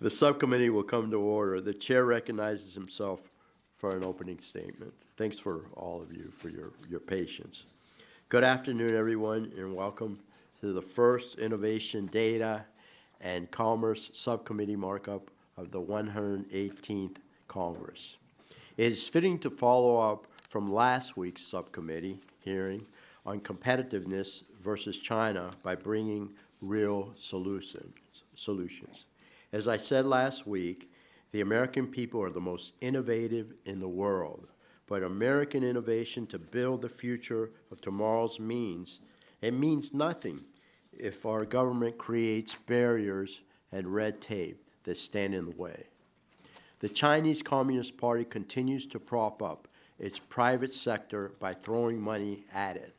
The subcommittee will come to order. The chair recognizes himself for an opening statement. Thanks for all of you for your patience. Good afternoon, everyone, and welcome to the first Innovation, Data, and Commerce Subcommittee markup of the 118th Congress. It is fitting to follow up from last week's subcommittee hearing on competitiveness versus China by bringing real solutions. As I said last week, the American people are the most innovative in the world, but American innovation to build the future of tomorrow's means nothing if our government creates barriers and red tape that stand in the way. The Chinese Communist Party continues to prop up its private sector by throwing money at it.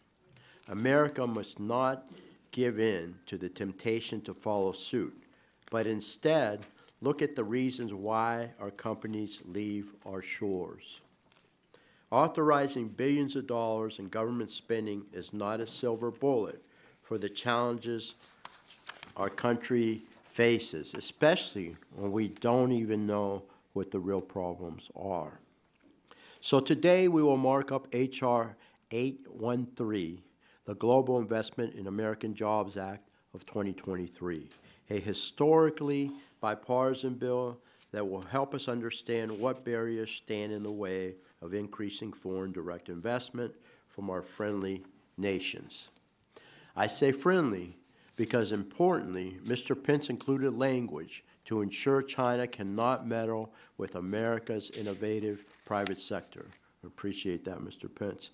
America must not give in to the temptation to follow suit, but instead look at the reasons why our companies leave our shores. Authorizing billions of dollars in government spending is not a silver bullet for the challenges our country faces, especially when we don't even know what the real problems are. So today we will mark up H.R. 813, the Global Investment in American Jobs Act of 2023, a historically bipartisan bill that will help us understand what barriers stand in the way of increasing foreign direct investment from our friendly nations. I say friendly because, importantly, Mr. Pence included language to ensure China cannot meddle with America's innovative private sector. I appreciate that, Mr. Pence.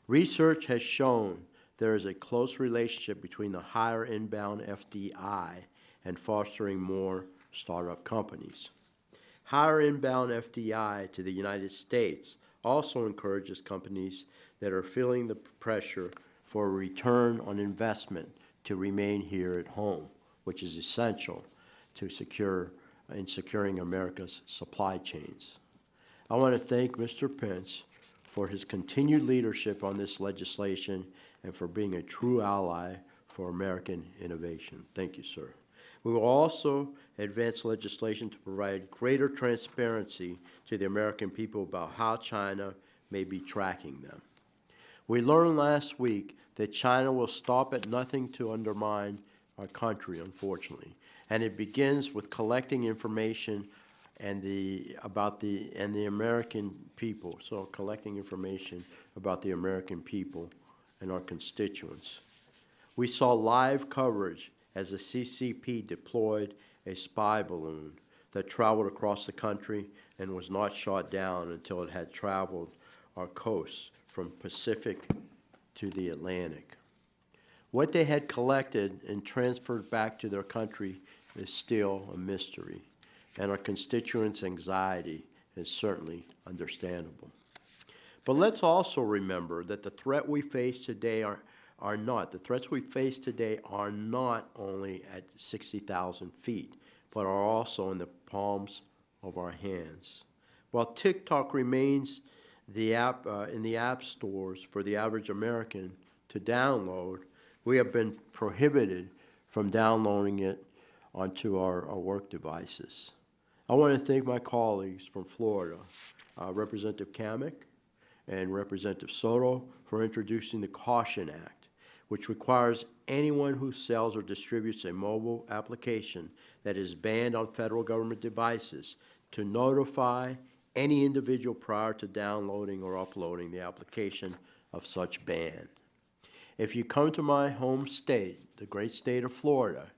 Research has shown there is a close relationship between the higher inbound FDI and fostering more startup companies. Higher inbound FDI to the United States also encourages companies that are feeling the pressure for a return on investment to remain here at home, which is essential to securing America's supply chains. I want to thank Mr. Pence for his continued leadership on this legislation and for being a true ally for American innovation. Thank you, sir. We will also advance legislation to provide greater transparency to the American people about how China may be tracking them. We learned last week that China will stop at nothing to undermine our country, unfortunately, and it begins with collecting information about the American people. So collecting information about the American people and our constituents. We saw live coverage as the CCP deployed a spy balloon that traveled across the country and was not shot down until it had traveled our coasts from Pacific to the Atlantic. What they had collected and transferred back to their country is still a mystery, and our constituents' anxiety is certainly understandable. But let's also remember that the threat we face today the threats we face today are not only at 60,000 feet, but are also in the palms of our hands. While TikTok remains in the app stores for the average American to download, we have been prohibited from downloading it onto our work devices. I want to thank my colleagues from Florida, Representative Kamek and Representative Soto, for introducing the Caution Act, which requires anyone who sells or distributes a mobile application that is banned on federal government devices to notify any individual prior to downloading or uploading the application of such ban. If you come to my home state, the great state of Florida,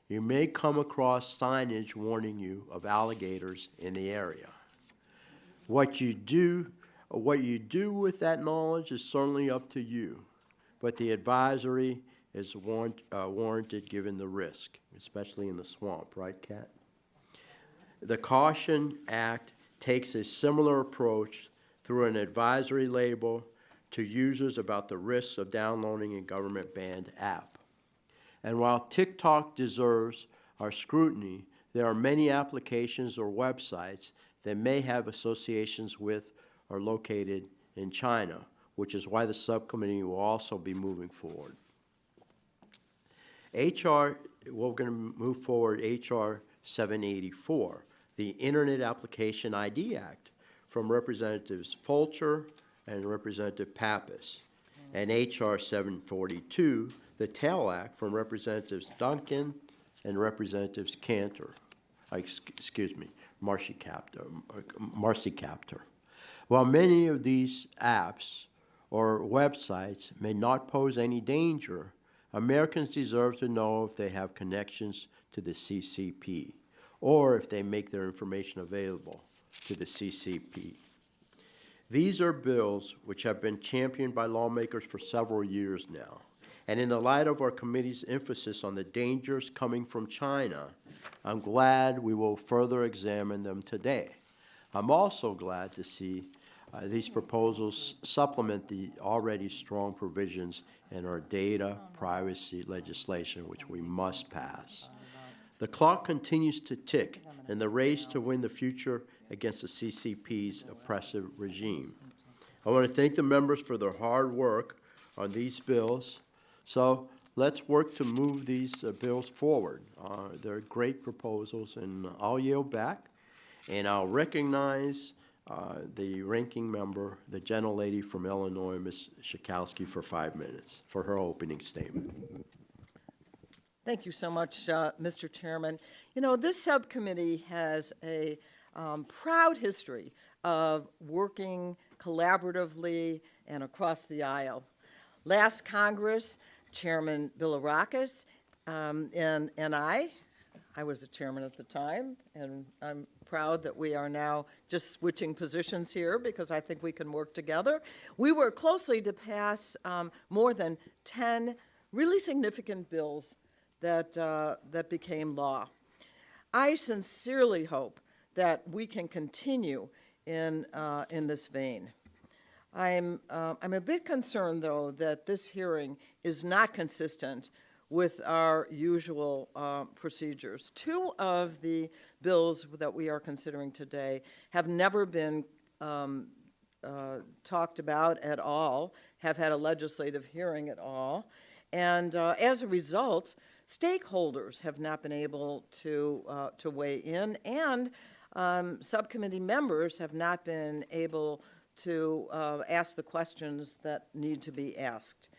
you may come across signage warning you of alligators in the area. What you do with that knowledge is certainly up to you, but the advisory is warranted given the risk, especially in the swamp, right, Kat? The Caution Act takes a similar approach through an advisory label to users about the risks of downloading a government-banned app. And while TikTok deserves our scrutiny, there are many applications or websites that may have associations with or located in China, which is why the subcommittee will also be moving forward. We're going to move forward H.R. 784, the Internet Application ID Act, from Representatives Fulcher and Representative Pappas, and H.R. 742, the TAIL Act, from Representatives Duncan and Representatives Cantor, Marcy Captor. While many of these apps or websites may not pose any danger, Americans deserve to know if they have connections to the CCP or if they make their information available to the CCP. These are bills which have been championed by lawmakers for several years now. And in the light of our committee's emphasis on the dangers coming from China, I'm glad we will further examine them today. I'm also glad to see these proposals supplement the already strong provisions in our data privacy legislation, which we must pass. The clock continues to tick in the race to win the future against the CCP's oppressive regime. I want to thank the members for their hard work on these bills. So let's work to move these bills forward. They're great proposals, and I'll yield back, and I'll recognize the ranking member, the gentlelady from Illinois, Ms. Schakowsky, for 5 minutes for her opening statement. Thank you so much, Mr. Chairman. You know, this subcommittee has a proud history of working collaboratively and across the aisle. Last Congress, Chairman Bilirakis and I was the chairman at the time, and I'm proud that we are now just switching positions here because I think we can work together. We worked closely to pass more than 10 really significant bills that became law. I sincerely hope that we can continue in this vein. I'm a bit concerned, though, that this hearing is not consistent with our usual procedures. Two of the bills that we are considering today have never been talked about at all, have had a legislative hearing at all, and as a result, stakeholders have not been able to weigh in, and subcommittee members have not been able to ask the questions that need to be asked.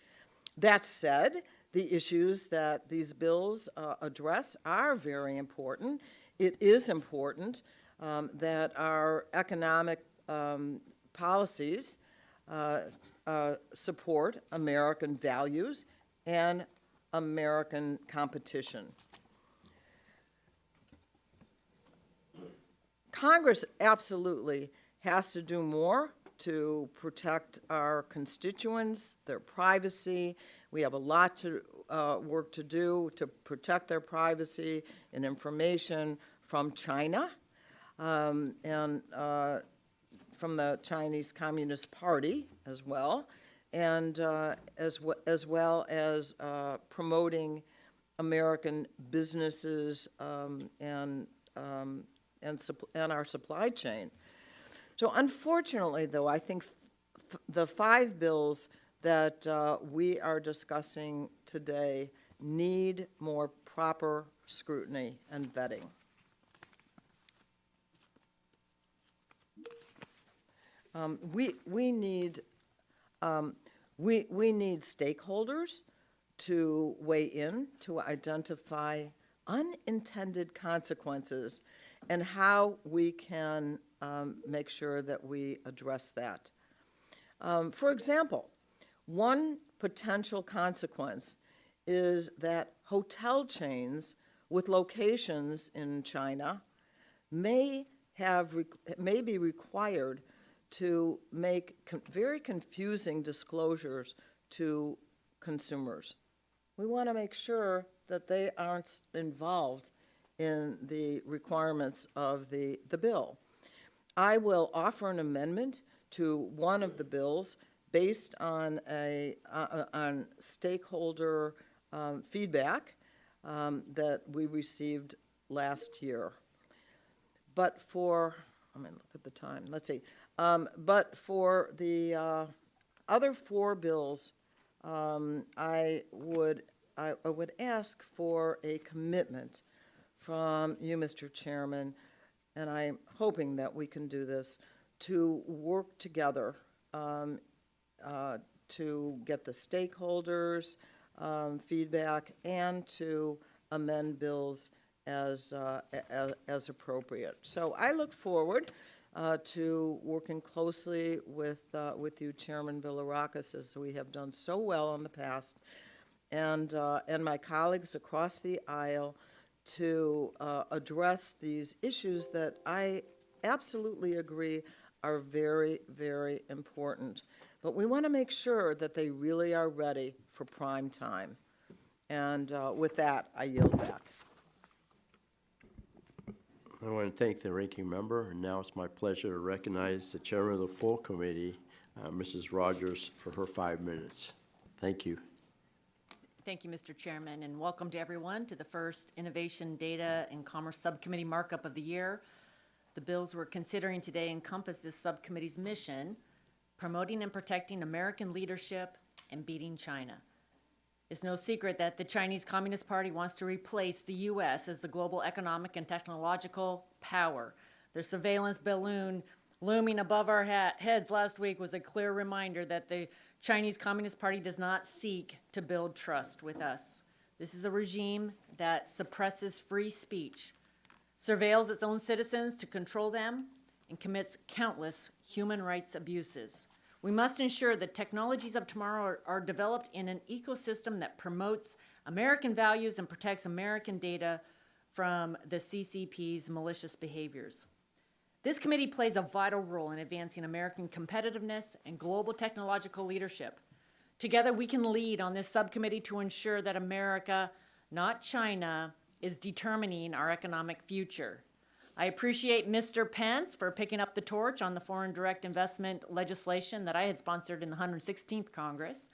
That said, the issues that these bills address are very important. It is important that our economic policies support American values and American competition. Congress absolutely has to do more to protect our constituents, their privacy. We have a lot to work to do to protect their privacy and information from China and from the Chinese Communist Party as well, and as well as promoting American businesses and our supply chain. So unfortunately, though, I think the 5 bills that we are discussing today need more proper scrutiny and vetting. We need stakeholders to weigh in to identify unintended consequences and how we can make sure that we address that. For example, one potential consequence is that hotel chains with locations in China may be required to make very confusing disclosures to consumers. We want to make sure that they aren't involved in the requirements of the bill. I will offer an amendment to one of the bills based on on stakeholder feedback that we received last year. But for, I'm going to look at the time, let's see. But for the other 4 bills, I would ask for a commitment from you, Mr. Chairman, and I'm hoping that we can do this, to work together to get the stakeholders' feedback and to amend bills as appropriate. So I look forward to working closely with you, Chairman Bilirakis, as we have done so well in the past, and my colleagues across the aisle to address these issues that I absolutely agree are very, very important. But we want to make sure that they really are ready for prime time. And with that, I yield back. I want to thank the ranking member, and now it's my pleasure to recognize the chairman of the full committee, Mrs. Rogers, for her 5 minutes. Thank you. Thank you, Mr. Chairman, and welcome to everyone to the first Innovation, Data, and Commerce Subcommittee Markup of the year. The bills we're considering today encompass this subcommittee's mission, promoting and protecting American leadership and beating China. It's no secret that the Chinese Communist Party wants to replace the U.S. as the global economic and technological power. Their surveillance balloon looming above our heads last week was a clear reminder that the Chinese Communist Party does not seek to build trust with us. This is a regime that suppresses free speech, surveils its own citizens to control them, and commits countless human rights abuses. We must ensure that technologies of tomorrow are developed in an ecosystem that promotes American values and protects American data from the CCP's malicious behaviors. This committee plays a vital role in advancing American competitiveness and global technological leadership. Together, we can lead on this subcommittee to ensure that America, not China, is determining our economic future. I appreciate Mr. Pence for picking up the torch on the foreign direct investment legislation that I had sponsored in the 116th Congress.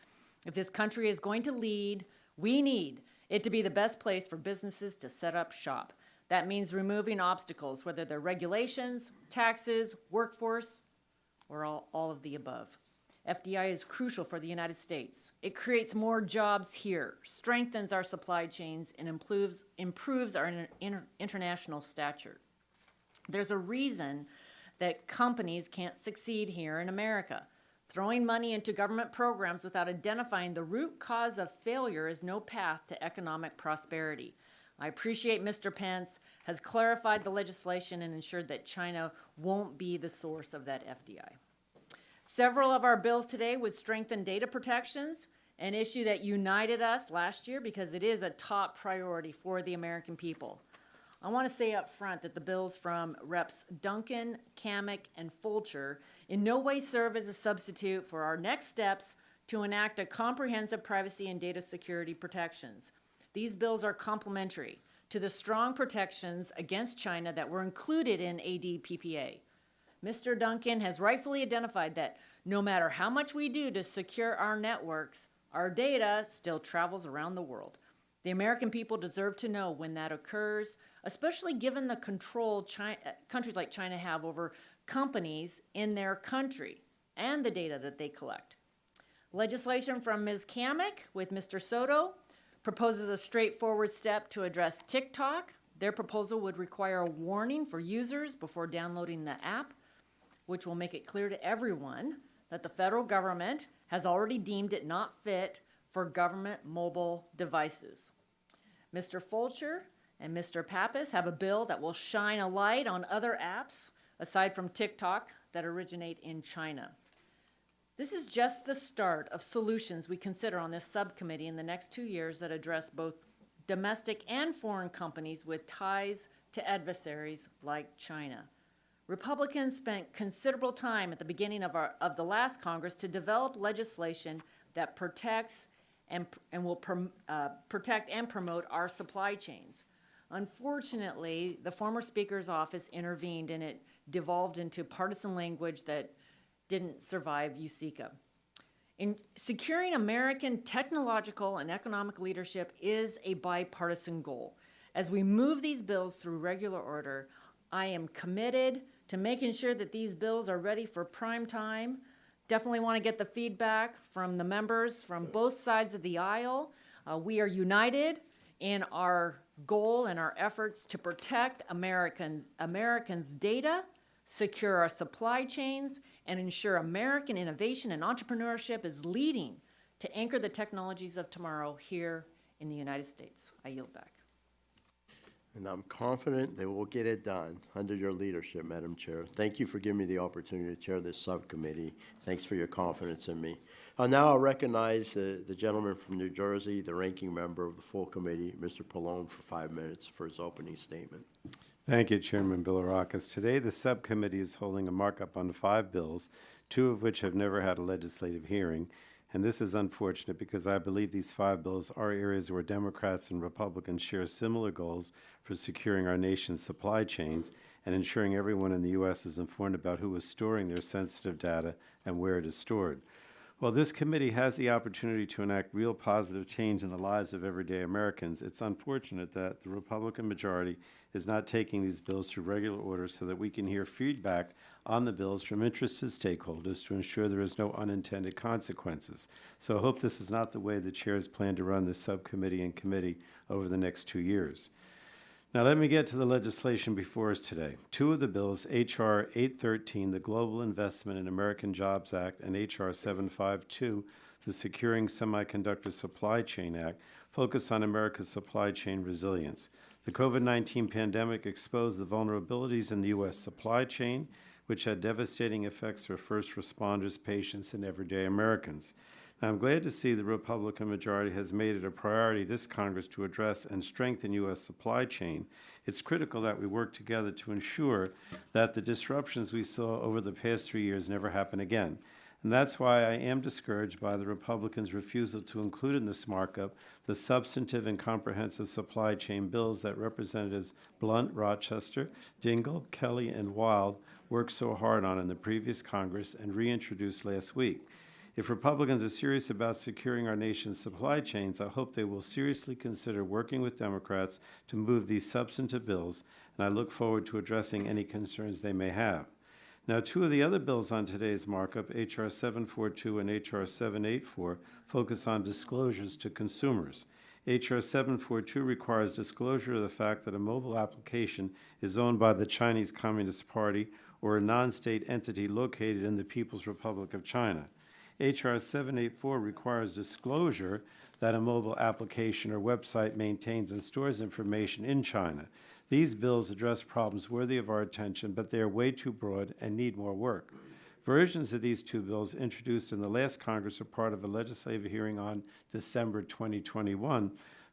If this country is going to lead, we need it to be the best place for businesses to set up shop. That means removing obstacles, whether they're regulations, taxes, workforce, or all of the above. FDI is crucial for the United States. It creates more jobs here, strengthens our supply chains, and improves our international stature. There's a reason that companies can't succeed here in America. Throwing money into government programs without identifying the root cause of failure is no path to economic prosperity. I appreciate Mr. Pence has clarified the legislation and ensured that China won't be the source of that FDI. Several of our bills today would strengthen data protections, an issue that united us last year because it is a top priority for the American people. I want to say up front that the bills from Reps. Duncan, Kamek, and Fulcher in no way serve as a substitute for our next steps to enact a comprehensive privacy and data security protections. These bills are complementary to the strong protections against China that were included in ADPPA. Mr. Duncan has rightfully identified that no matter how much we do to secure our networks, our data still travels around the world. The American people deserve to know when that occurs, especially given the control countries like China have over companies in their country and the data that they collect. Legislation from Ms. Kamek with Mr. Soto proposes a straightforward step to address TikTok. Their proposal would require a warning for users before downloading the app, which will make it clear to everyone that the federal government has already deemed it not fit for government mobile devices. Mr. Fulcher and Mr. Pappas have a bill that will shine a light on other apps, aside from TikTok, that originate in China. This is just the start of solutions we consider on this subcommittee in the next 2 years that address both domestic and foreign companies with ties to adversaries like China. Republicans spent considerable time at the beginning of the last Congress to develop legislation that protects and will protect and promote our supply chains. Unfortunately, the former Speaker's office intervened and it devolved into partisan language that didn't survive USICA. In securing American technological and economic leadership is a bipartisan goal. As we move these bills through regular order, I am committed to making sure that these bills are ready for prime time. Definitely want to get the feedback from the members from both sides of the aisle. We are united in our goal and our efforts to protect Americans' data, secure our supply chains, and ensure American innovation and entrepreneurship is leading to anchor the technologies of tomorrow here in the United States. I yield back. And I'm confident they will get it done under your leadership, Madam Chair. Thank you for giving me the opportunity to chair this subcommittee. Thanks for your confidence in me. Now I'll recognize the gentleman from New Jersey, the ranking member of the full committee, Mr. Pallone, for 5 minutes for his opening statement. Thank you, Chairman Bilirakis. Today, the subcommittee is holding a markup on 5 bills, 2 of which have never had a legislative hearing. And this is unfortunate because I believe these 5 bills are areas where Democrats and Republicans share similar goals for securing our nation's supply chains and ensuring everyone in the U.S. is informed about who is storing their sensitive data and where it is stored. While this committee has the opportunity to enact real positive change in the lives of everyday Americans, it's unfortunate that the Republican majority is not taking these bills to regular order so that we can hear feedback on the bills from interested stakeholders to ensure there is no unintended consequences. So I hope this is not the way the chairs plan to run this subcommittee and committee over the next 2 years. Now let me get to the legislation before us today. 2 of the bills, H.R. 813, the Global Investment in American Jobs Act, and H.R. 752, the Securing Semiconductor Supply Chain Act, focus on America's supply chain resilience. The COVID-19 pandemic exposed the vulnerabilities in the U.S. supply chain, which had devastating effects for first responders, patients, and everyday Americans. Now, I'm glad to see the Republican majority has made it a priority this Congress to address and strengthen U.S. supply chain. It's critical that we work together to ensure that the disruptions we saw over the past 3 years never happen again. And that's why I am discouraged by the Republicans' refusal to include in this markup the substantive and comprehensive supply chain bills that Representatives Blunt, Rochester, Dingell, Kelly, and Wild worked so hard on in the previous Congress and reintroduced last week. If Republicans are serious about securing our nation's supply chains, I hope they will seriously consider working with Democrats to move these substantive bills, and I look forward to addressing any concerns they may have. Now, 2 of the other bills on today's markup, H.R. 742 and H.R. 784, focus on disclosures to consumers. H.R. 742 requires disclosure of the fact that a mobile application is owned by the Chinese Communist Party or a non-state entity located in the People's Republic of China. H.R. 784 requires disclosure that a mobile application or website maintains and stores information in China. These bills address problems worthy of our attention, but they are way too broad and need more work. Versions of these 2 bills introduced in the last Congress are part of a legislative hearing on December 2021.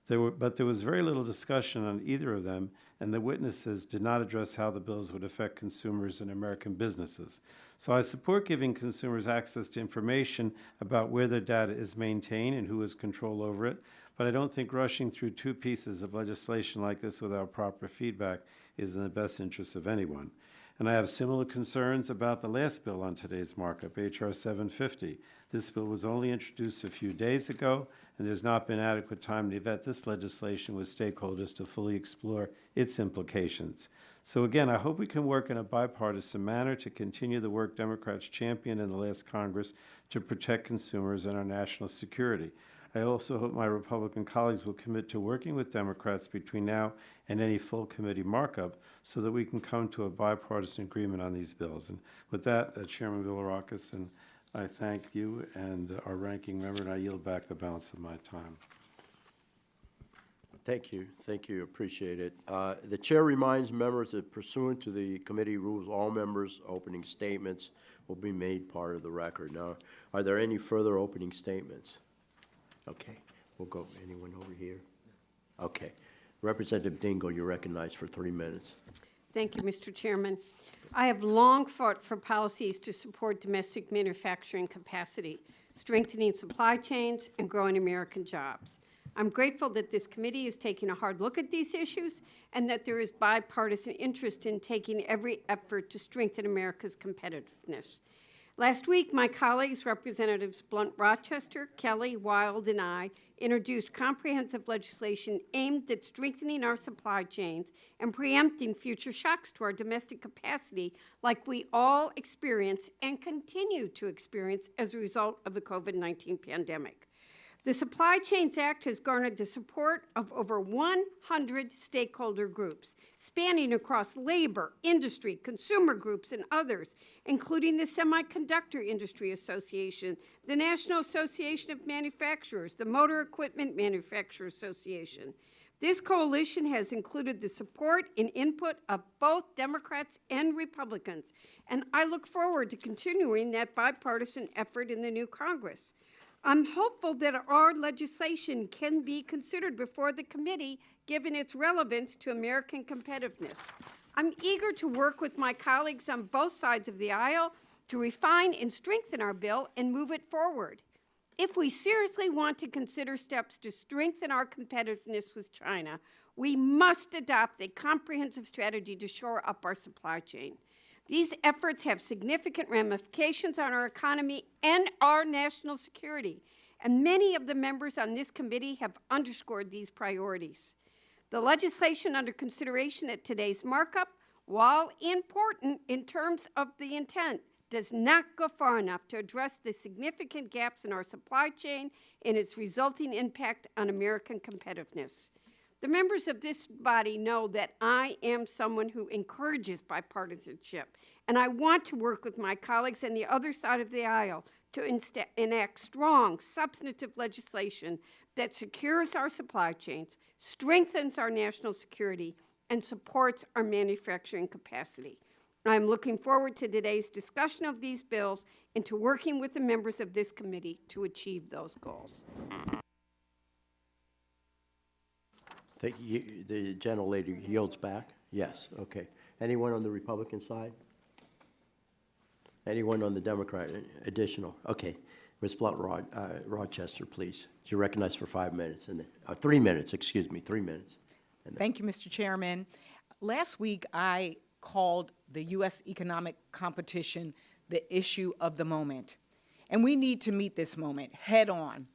But there was very little discussion on either of them, and the witnesses did not address how the bills would affect consumers and American businesses. So I support giving consumers access to information about where their data is maintained and who has control over it, but I don't think rushing through 2 pieces of legislation like this without proper feedback is in the best interest of anyone. And I have similar concerns about the last bill on today's markup, H.R. 750. This bill was only introduced a few days ago, and there's not been adequate time to vet this legislation with stakeholders to fully explore its implications. So again, I hope we can work in a bipartisan manner to continue the work Democrats championed in the last Congress to protect consumers and our national security. I also hope my Republican colleagues will commit to working with Democrats between now and any full committee markup so that we can come to a bipartisan agreement on these bills. And with that, Chairman Bilirakis, and I thank you and our ranking member, and I yield back the balance of my time. Thank you. Thank you. Appreciate it. The chair reminds members that pursuant to the committee rules, all members' opening statements will be made part of the record. Now, are there any further opening statements? Okay, we'll go. Anyone over here? Okay. Representative Dingell, you're recognized for 3 minutes. Thank you, Mr. Chairman. I have long fought for policies to support domestic manufacturing capacity, strengthening supply chains, and growing American jobs. I'm grateful that this committee is taking a hard look at these issues and that there is bipartisan interest in taking every effort to strengthen America's competitiveness. Last week, my colleagues, Representatives Blunt, Rochester, Kelly, Wild, and I introduced comprehensive legislation aimed at strengthening our supply chains and preempting future shocks to our domestic capacity like we all experience and continue to experience as a result of the COVID-19 pandemic. The Supply Chains Act has garnered the support of over 100 stakeholder groups, spanning across labor, industry, consumer groups, and others, including the Semiconductor Industry Association, the National Association of Manufacturers, the Motor Equipment Manufacturers Association. This coalition has included the support and input of both Democrats and Republicans, and I look forward to continuing that bipartisan effort in the new Congress. I'm hopeful that our legislation can be considered before the committee, given its relevance to American competitiveness. I'm eager to work with my colleagues on both sides of the aisle to refine and strengthen our bill and move it forward. If we seriously want to consider steps to strengthen our competitiveness with China, we must adopt a comprehensive strategy to shore up our supply chain. These efforts have significant ramifications on our economy and our national security, and many of the members on this committee have underscored these priorities. The legislation under consideration at today's markup, while important in terms of the intent, does not go far enough to address the significant gaps in our supply chain and its resulting impact on American competitiveness. The members of this body know that I am someone who encourages bipartisanship, and I want to work with my colleagues on the other side of the aisle to enact strong, substantive legislation that secures our supply chains, strengthens our national security, and supports our manufacturing capacity. I'm looking forward to today's discussion of these bills and to working with the members of this committee to achieve those goals. The gentlelady yields back? Yes, okay. Anyone on the Republican side? Anyone on the Democrat? Additional? Okay. Ms. Blunt Rochester, please. You're recognized for 5 minutes, and 3 minutes, excuse me, 3 minutes. Thank you, Mr. Chairman. Last week, I called the U.S. economic competition the issue of the moment. And we need to meet this moment head on,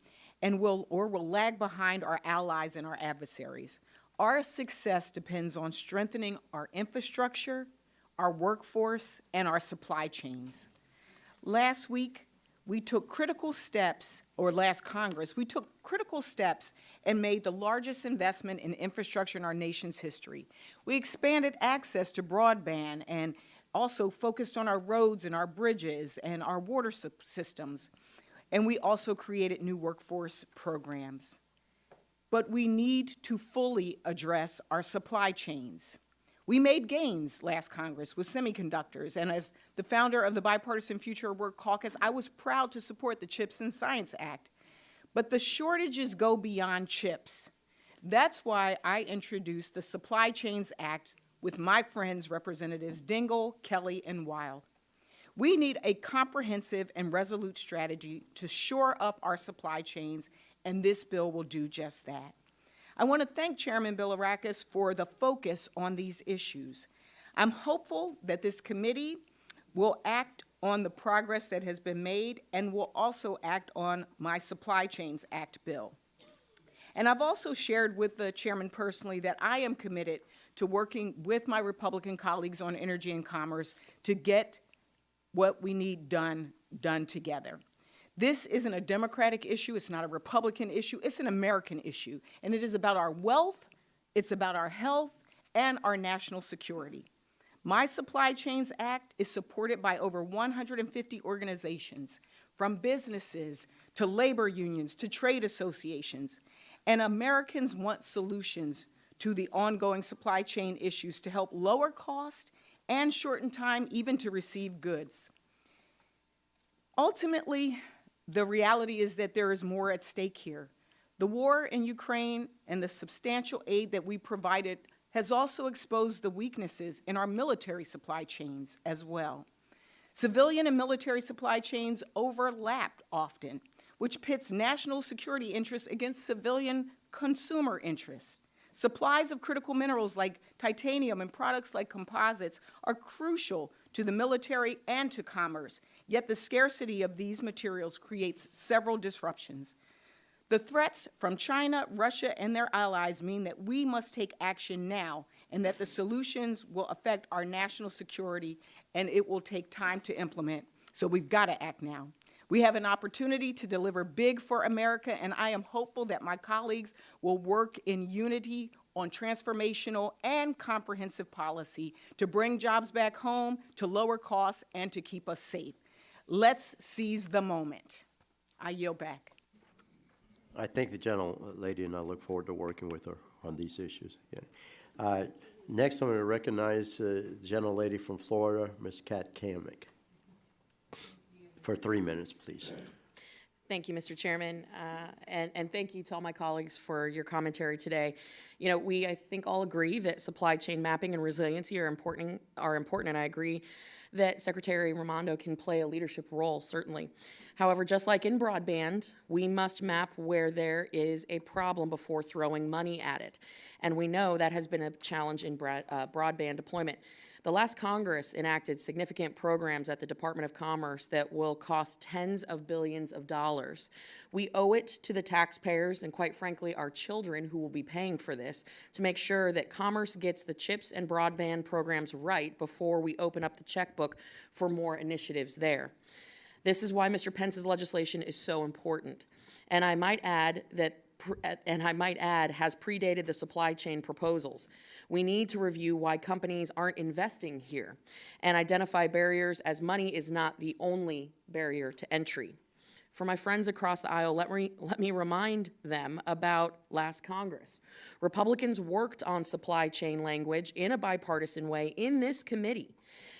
and we'll lag behind our allies and our adversaries. Our success depends on strengthening our infrastructure, our workforce, and our supply chains. Last week, we took critical steps, or last Congress, we took critical steps and made the largest investment in infrastructure in our nation's history. We expanded access to broadband and also focused on our roads and our bridges and our water systems. And we also created new workforce programs. But we need to fully address our supply chains. We made gains last Congress with semiconductors, and as the founder of the Bipartisan Future of Work Caucus, I was proud to support the CHIPS and Science Act. But the shortages go beyond chips. That's why I introduced the Supply Chains Act with my friends, Representatives Dingell, Kelly, and Weil. We need a comprehensive and resolute strategy to shore up our supply chains, and this bill will do just that. I want to thank Chairman Bilirakis for the focus on these issues. I'm hopeful that this committee will act on the progress that has been made and will also act on my Supply Chains Act bill. And I've also shared with the chairman personally that I am committed to working with my Republican colleagues on energy and commerce to get what we need done together. This isn't a Democratic issue, it's not a Republican issue, it's an American issue. And it is about our wealth, it's about our health, and our national security. My Supply Chains Act is supported by over 150 organizations, from businesses to labor unions to trade associations. And Americans want solutions to the ongoing supply chain issues to help lower cost and shorten time even to receive goods. Ultimately, the reality is that there is more at stake here. The war in Ukraine and the substantial aid that we provided has also exposed the weaknesses in our military supply chains as well. Civilian and military supply chains overlapped often, which pits national security interests against civilian consumer interests. Supplies of critical minerals like titanium and products like composites are crucial to the military and to commerce, yet the scarcity of these materials creates several disruptions. The threats from China, Russia, and their allies mean that we must take action now and that the solutions will affect our national security and it will take time to implement. So we've got to act now. We have an opportunity to deliver big for America, and I am hopeful that my colleagues will work in unity on transformational and comprehensive policy to bring jobs back home, to lower costs, and to keep us safe. Let's seize the moment. I yield back. I thank the gentlelady, and I look forward to working with her on these issues. Yeah. Next, I'm going to recognize the gentlelady from Florida, Ms. Kat Kamick, for 3 minutes, please. Thank you, Mr. Chairman, and thank you to all my colleagues for your commentary today. You know, I think, all agree that supply chain mapping and resiliency are important, and I agree that Secretary Raimondo can play a leadership role, certainly. However, just like in broadband, we must map where there is a problem before throwing money at it, and we know that has been a challenge in broadband deployment. The last Congress enacted significant programs at the Department of Commerce that will cost tens of billions of dollars. We owe it to the taxpayers and, quite frankly, our children who will be paying for this to make sure that Commerce gets the CHIPS and broadband programs right before we open up the checkbook for more initiatives there. This is why Mr. Pence's legislation is so important. And I might add has predated the supply chain proposals. We need to review why companies aren't investing here and identify barriers, as money is not the only barrier to entry. For my friends across the aisle, let me remind them about last Congress. Republicans worked on supply chain language in a bipartisan way in this committee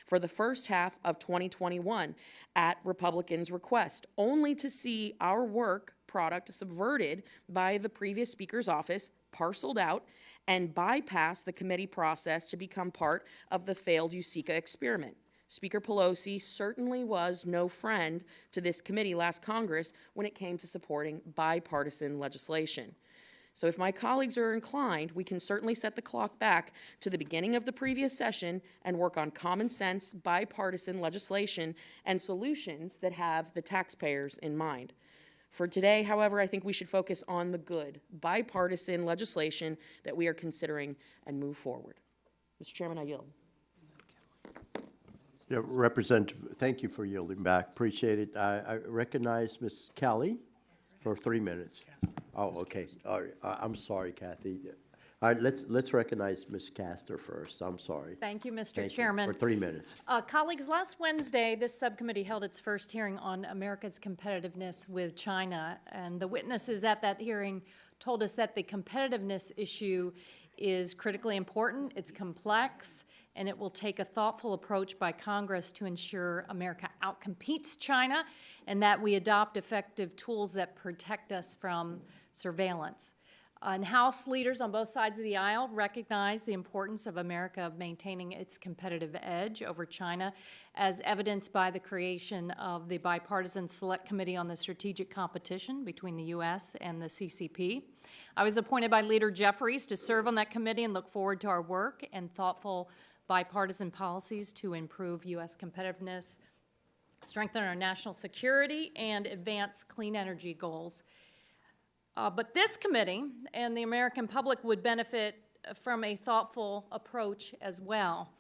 for the first half of 2021 at Republicans' request, only to see our work product subverted by the previous Speaker's office, parceled out, and bypass the committee process to become part of the failed USICA experiment. Speaker Pelosi certainly was no friend to this committee last Congress when it came to supporting bipartisan legislation. So if my colleagues are inclined, we can certainly set the clock back to the beginning of the previous session and work on common sense, bipartisan legislation and solutions that have the taxpayers in mind. For today, however, I think we should focus on the good, bipartisan legislation that we are considering and move forward. Mr. Chairman, I yield. Yeah, Representative, thank you for yielding back. Appreciate it. I recognize Ms. Kelly for 3 minutes. Oh, okay. All right. I'm sorry, Kathy. All right, let's recognize Ms. Castor first. I'm sorry. Thank you, Mr. Thank you. Chairman. For 3 minutes. Colleagues, last Wednesday, this subcommittee held its first hearing on America's competitiveness with China, and the witnesses at that hearing told us that the competitiveness issue is critically important, it's complex, and it will take a thoughtful approach by Congress to ensure America outcompetes China and that we adopt effective tools that protect us from surveillance. And House leaders on both sides of the aisle recognize the importance of America maintaining its competitive edge over China, as evidenced by the creation of the bipartisan Select Committee on the Strategic Competition between the U.S. and the CCP. I was appointed by Leader Jeffries to serve on that committee and look forward to our work and thoughtful bipartisan policies to improve U.S. competitiveness, strengthen our national security, and advance clean energy goals. But this committee and the American public would benefit from a thoughtful approach as well,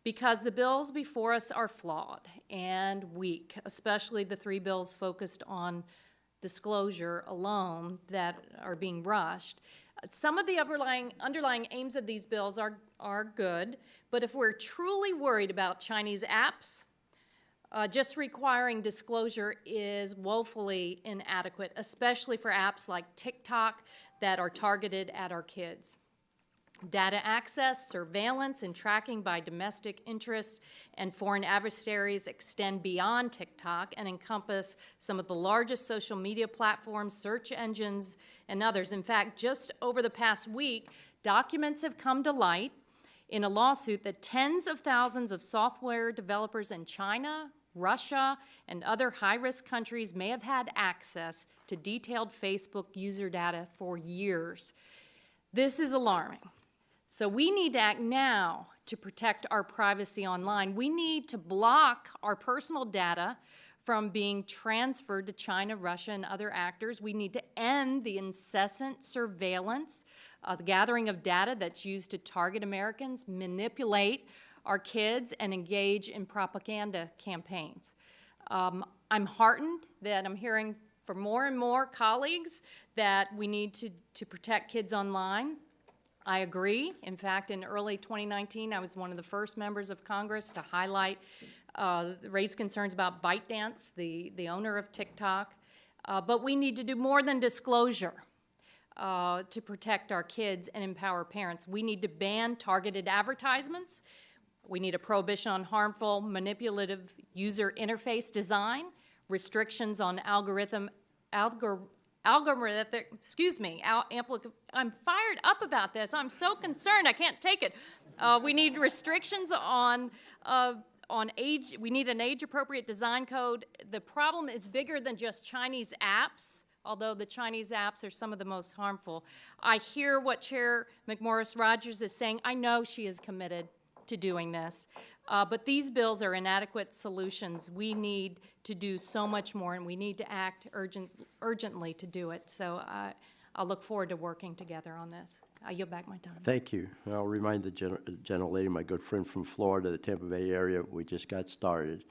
because the bills before us are flawed and weak, especially the 3 bills focused on disclosure alone that are being rushed. Some of the underlying aims of these bills are good, but if we're truly worried about Chinese apps, just requiring disclosure is woefully inadequate, especially for apps like TikTok that are targeted at our kids. Data access, surveillance, and tracking by domestic interests and foreign adversaries extend beyond TikTok and encompass some of the largest social media platforms, search engines, and others. In fact, just over the past week, documents have come to light in a lawsuit that tens of thousands of software developers in China, Russia, and other high-risk countries may have had access to detailed Facebook user data for years. This is alarming. So we need to act now to protect our privacy online. We need to block our personal data from being transferred to China, Russia, and other actors. We need to end the incessant surveillance, the gathering of data that's used to target Americans, manipulate our kids, and engage in propaganda campaigns. I'm heartened that I'm hearing from more and more colleagues that we need to protect kids online. I agree. In fact, in early 2019, I was one of the first members of Congress to highlight, raise concerns about ByteDance, the owner of TikTok. But we need to do more than disclosure to protect our kids and empower parents. We need to ban targeted advertisements. We need a prohibition on harmful, manipulative user interface design, restrictions on I'm fired up about this. I'm so concerned. I can't take it. We need restrictions on age. We need an age-appropriate design code. The problem is bigger than just Chinese apps, although the Chinese apps are some of the most harmful. I hear what Chair McMorris-Rogers is saying. I know she is committed to doing this. But these bills are inadequate solutions. We need to do so much more, and we need to act urgently to do it. So I'll look forward to working together on this. I yield back my time. Thank you. I'll remind the gentlelady, my good friend from Florida, the Tampa Bay area, we just got started.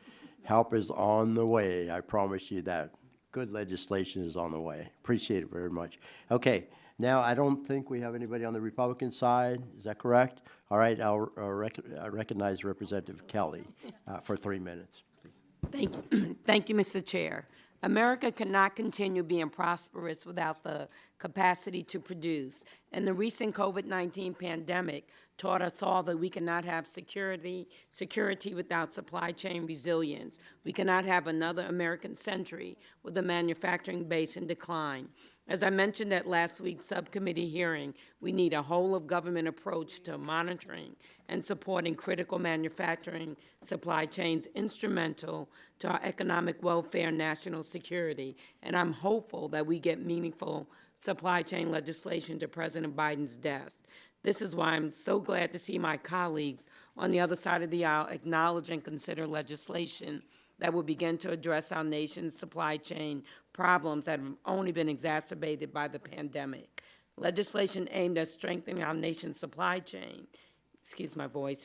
Help is on the way. I promise you that. Good legislation is on the way. Appreciate it very much. Okay, now I don't think we have anybody on the Republican side. Is that correct? All right, I'll recognize Representative Kelly for 3 minutes. Thank you, Mr. Chair. America cannot continue being prosperous without the capacity to produce. And the recent COVID-19 pandemic taught us all that we cannot have security without supply chain resilience. We cannot have another American century with a manufacturing base in decline. As I mentioned at last week's subcommittee hearing, we need a whole-of-government approach to monitoring and supporting critical manufacturing supply chains instrumental to our economic welfare and national security. And I'm hopeful that we get meaningful supply chain legislation to President Biden's desk. This is why I'm so glad to see my colleagues on the other side of the aisle acknowledge and consider legislation that will begin to address our nation's supply chain problems that have only been exacerbated by the pandemic. Legislation aimed at strengthening our nation's supply chain,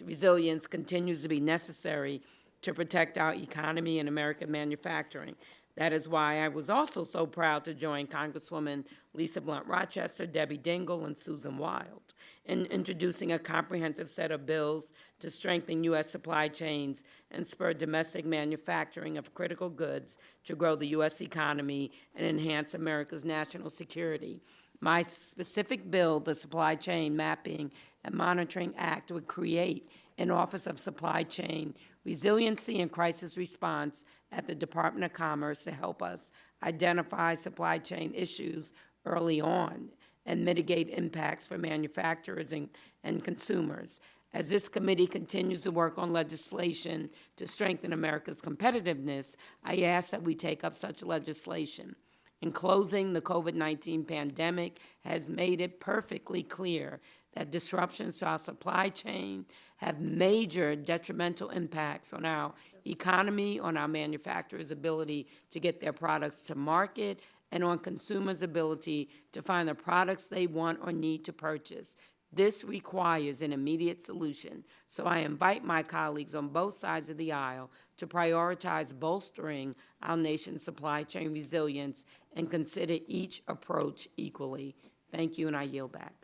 resilience continues to be necessary to protect our economy and American manufacturing. That is why I was also so proud to join Congresswoman Lisa Blunt Rochester, Debbie Dingell, and Susan Wild in introducing a comprehensive set of bills to strengthen U.S. supply chains and spur domestic manufacturing of critical goods to grow the U.S. economy and enhance America's national security. My specific bill, the Supply Chain Mapping and Monitoring Act, would create an Office of Supply Chain Resiliency and Crisis Response at the Department of Commerce to help us identify supply chain issues early on and mitigate impacts for manufacturers and consumers. As this committee continues to work on legislation to strengthen America's competitiveness, I ask that we take up such legislation. In closing, the COVID-19 pandemic has made it perfectly clear that disruptions to our supply chain have major detrimental impacts on our economy, on our manufacturers' ability to get their products to market, and on consumers' ability to find the products they want or need to purchase. This requires an immediate solution, so I invite my colleagues on both sides of the aisle to prioritize bolstering our nation's supply chain resilience and consider each approach equally. Thank you, and I yield back.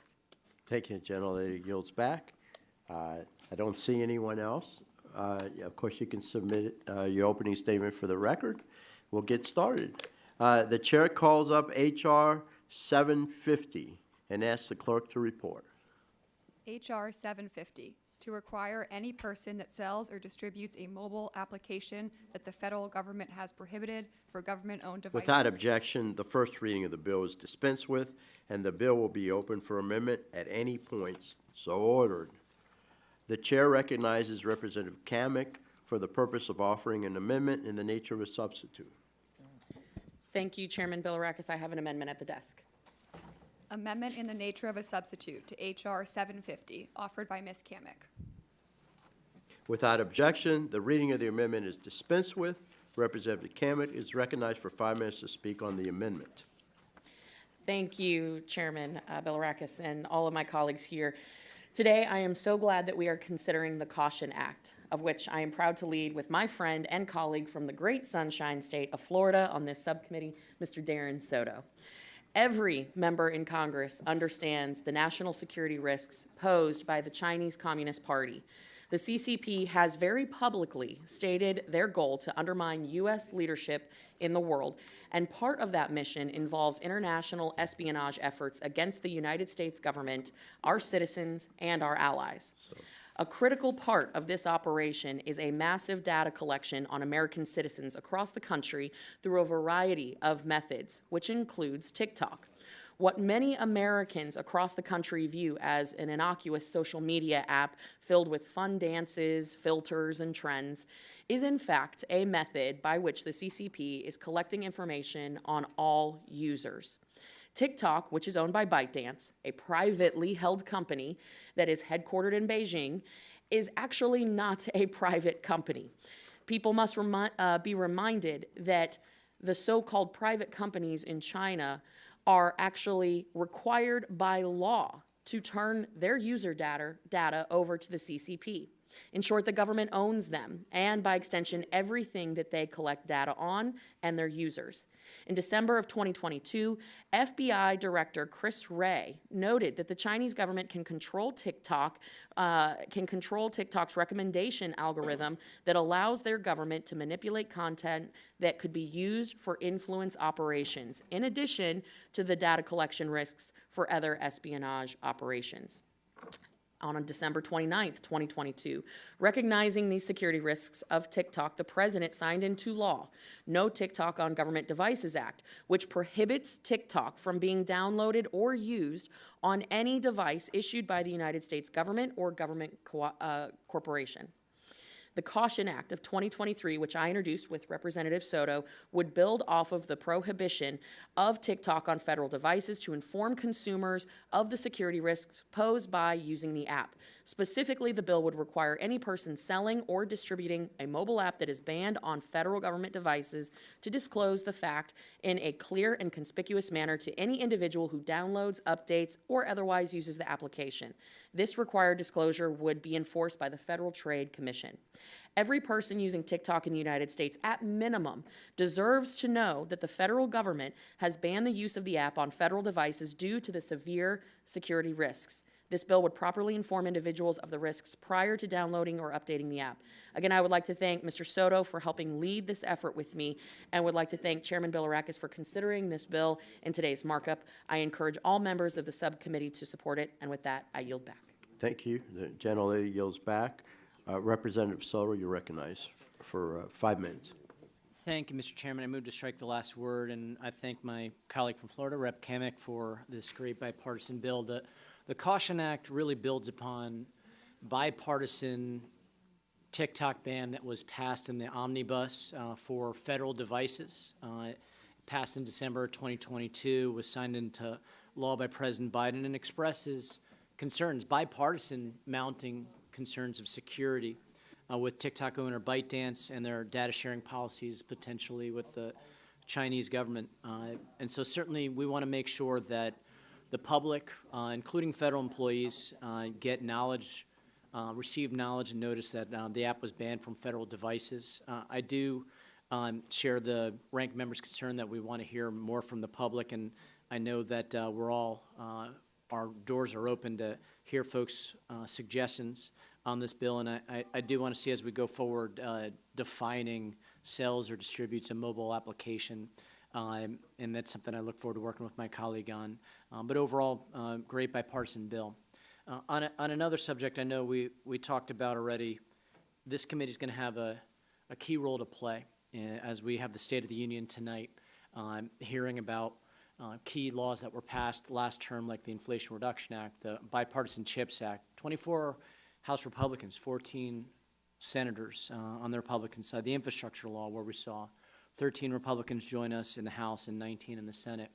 Thank you, gentlelady yields back. I don't see anyone else. Of course, you can submit your opening statement for the record. We'll get started. The chair calls up H.R. 750 and asks the clerk to report. H.R. 750, to require any person that sells or distributes a mobile application that the federal government has prohibited for government-owned devices. Without objection, the first reading of the bill is dispensed with, and the bill will be open for amendment at any point. So ordered. The chair recognizes Representative Kamick for the purpose of offering an amendment in the nature of a substitute. Thank you, Chairman Bilirakis. I have an amendment at the desk. Amendment in the nature of a substitute to H.R. 750, offered by Ms. Kamick. Without objection, the reading of the amendment is dispensed with. Representative Kamick is recognized for 5 minutes to speak on the amendment. Thank you, Chairman Bilirakis, and all of my colleagues here. Today, I am so glad that we are considering the Caution Act, of which I am proud to lead with my friend and colleague from the great Sunshine State of Florida on this subcommittee, Mr. Darren Soto. Every member in Congress understands the national security risks posed by the Chinese Communist Party. The CCP has very publicly stated their goal to undermine U.S. leadership in the world, and part of that mission involves international espionage efforts against the United States government, our citizens, and our allies. A critical part of this operation is a massive data collection on American citizens across the country through a variety of methods, which includes TikTok. What many Americans across the country view as an innocuous social media app filled with fun dances, filters, and trends is in fact a method by which the CCP is collecting information on all users. TikTok, which is owned by ByteDance, a privately held company that is headquartered in Beijing, is actually not a private company. People must be reminded that the so-called private companies in China are actually required by law to turn their user data over to the CCP. In short, the government owns them, and by extension, everything that they collect data on and their users. In December of 2022, FBI Director Chris Wray noted that the Chinese government can control TikTok's recommendation algorithm that allows their government to manipulate content that could be used for influence operations, in addition to the data collection risks for other espionage operations. On December 29th, 2022. Recognizing these security risks of TikTok, the president signed into law No TikTok on Government Devices Act, which prohibits TikTok from being downloaded or used on any device issued by the United States government or government corporation. The Caution Act of 2023, which I introduced with Representative Soto, would build off of the prohibition of TikTok on federal devices to inform consumers of the security risks posed by using the app. Specifically, the bill would require any person selling or distributing a mobile app that is banned on federal government devices to disclose the fact in a clear and conspicuous manner to any individual who downloads, updates, or otherwise uses the application. This required disclosure would be enforced by the Federal Trade Commission. Every person using TikTok in the United States, at minimum, deserves to know that the federal government has banned the use of the app on federal devices due to the severe security risks. This bill would properly inform individuals of the risks prior to downloading or updating the app. Again, I would like to thank Mr. Soto for helping lead this effort with me, and would like to thank Chairman Bilirakis for considering this bill in today's markup. I encourage all members of the subcommittee to support it, and with that, I yield back. Thank you. The gentlelady yields back. Representative Soto, you're recognized for 5 minutes. Thank you, Mr. Chairman. I move to strike the last word, and I thank my colleague from Florida, Rep. Kamick, for this great bipartisan bill. The Caution Act really builds upon bipartisan TikTok ban that was passed in the omnibus for federal devices. It passed in December 2022, was signed into law by President Biden, and expresses concerns, bipartisan mounting concerns of security with TikTok owner ByteDance and their data sharing policies potentially with the Chinese government. And so certainly we want to make sure that the public, including federal employees, get knowledge, receive knowledge and notice that the app was banned from federal devices. I do share the rank member's concern that we want to hear more from the public, and I know that we're all, our doors are open to hear folks' suggestions on this bill, and I do want to see as we go forward defining sells or distributes a mobile application, and that's something I look forward to working with my colleague on. But overall, great bipartisan bill. On another subject I know we talked about already, this committee is going to have a key role to play as we have the State of the Union tonight, hearing about key laws that were passed last term, like the Inflation Reduction Act, the Bipartisan CHIPS Act, 24 House Republicans, 14 senators on the Republican side, the infrastructure law where we saw 13 Republicans join us in the House and 19 in the Senate.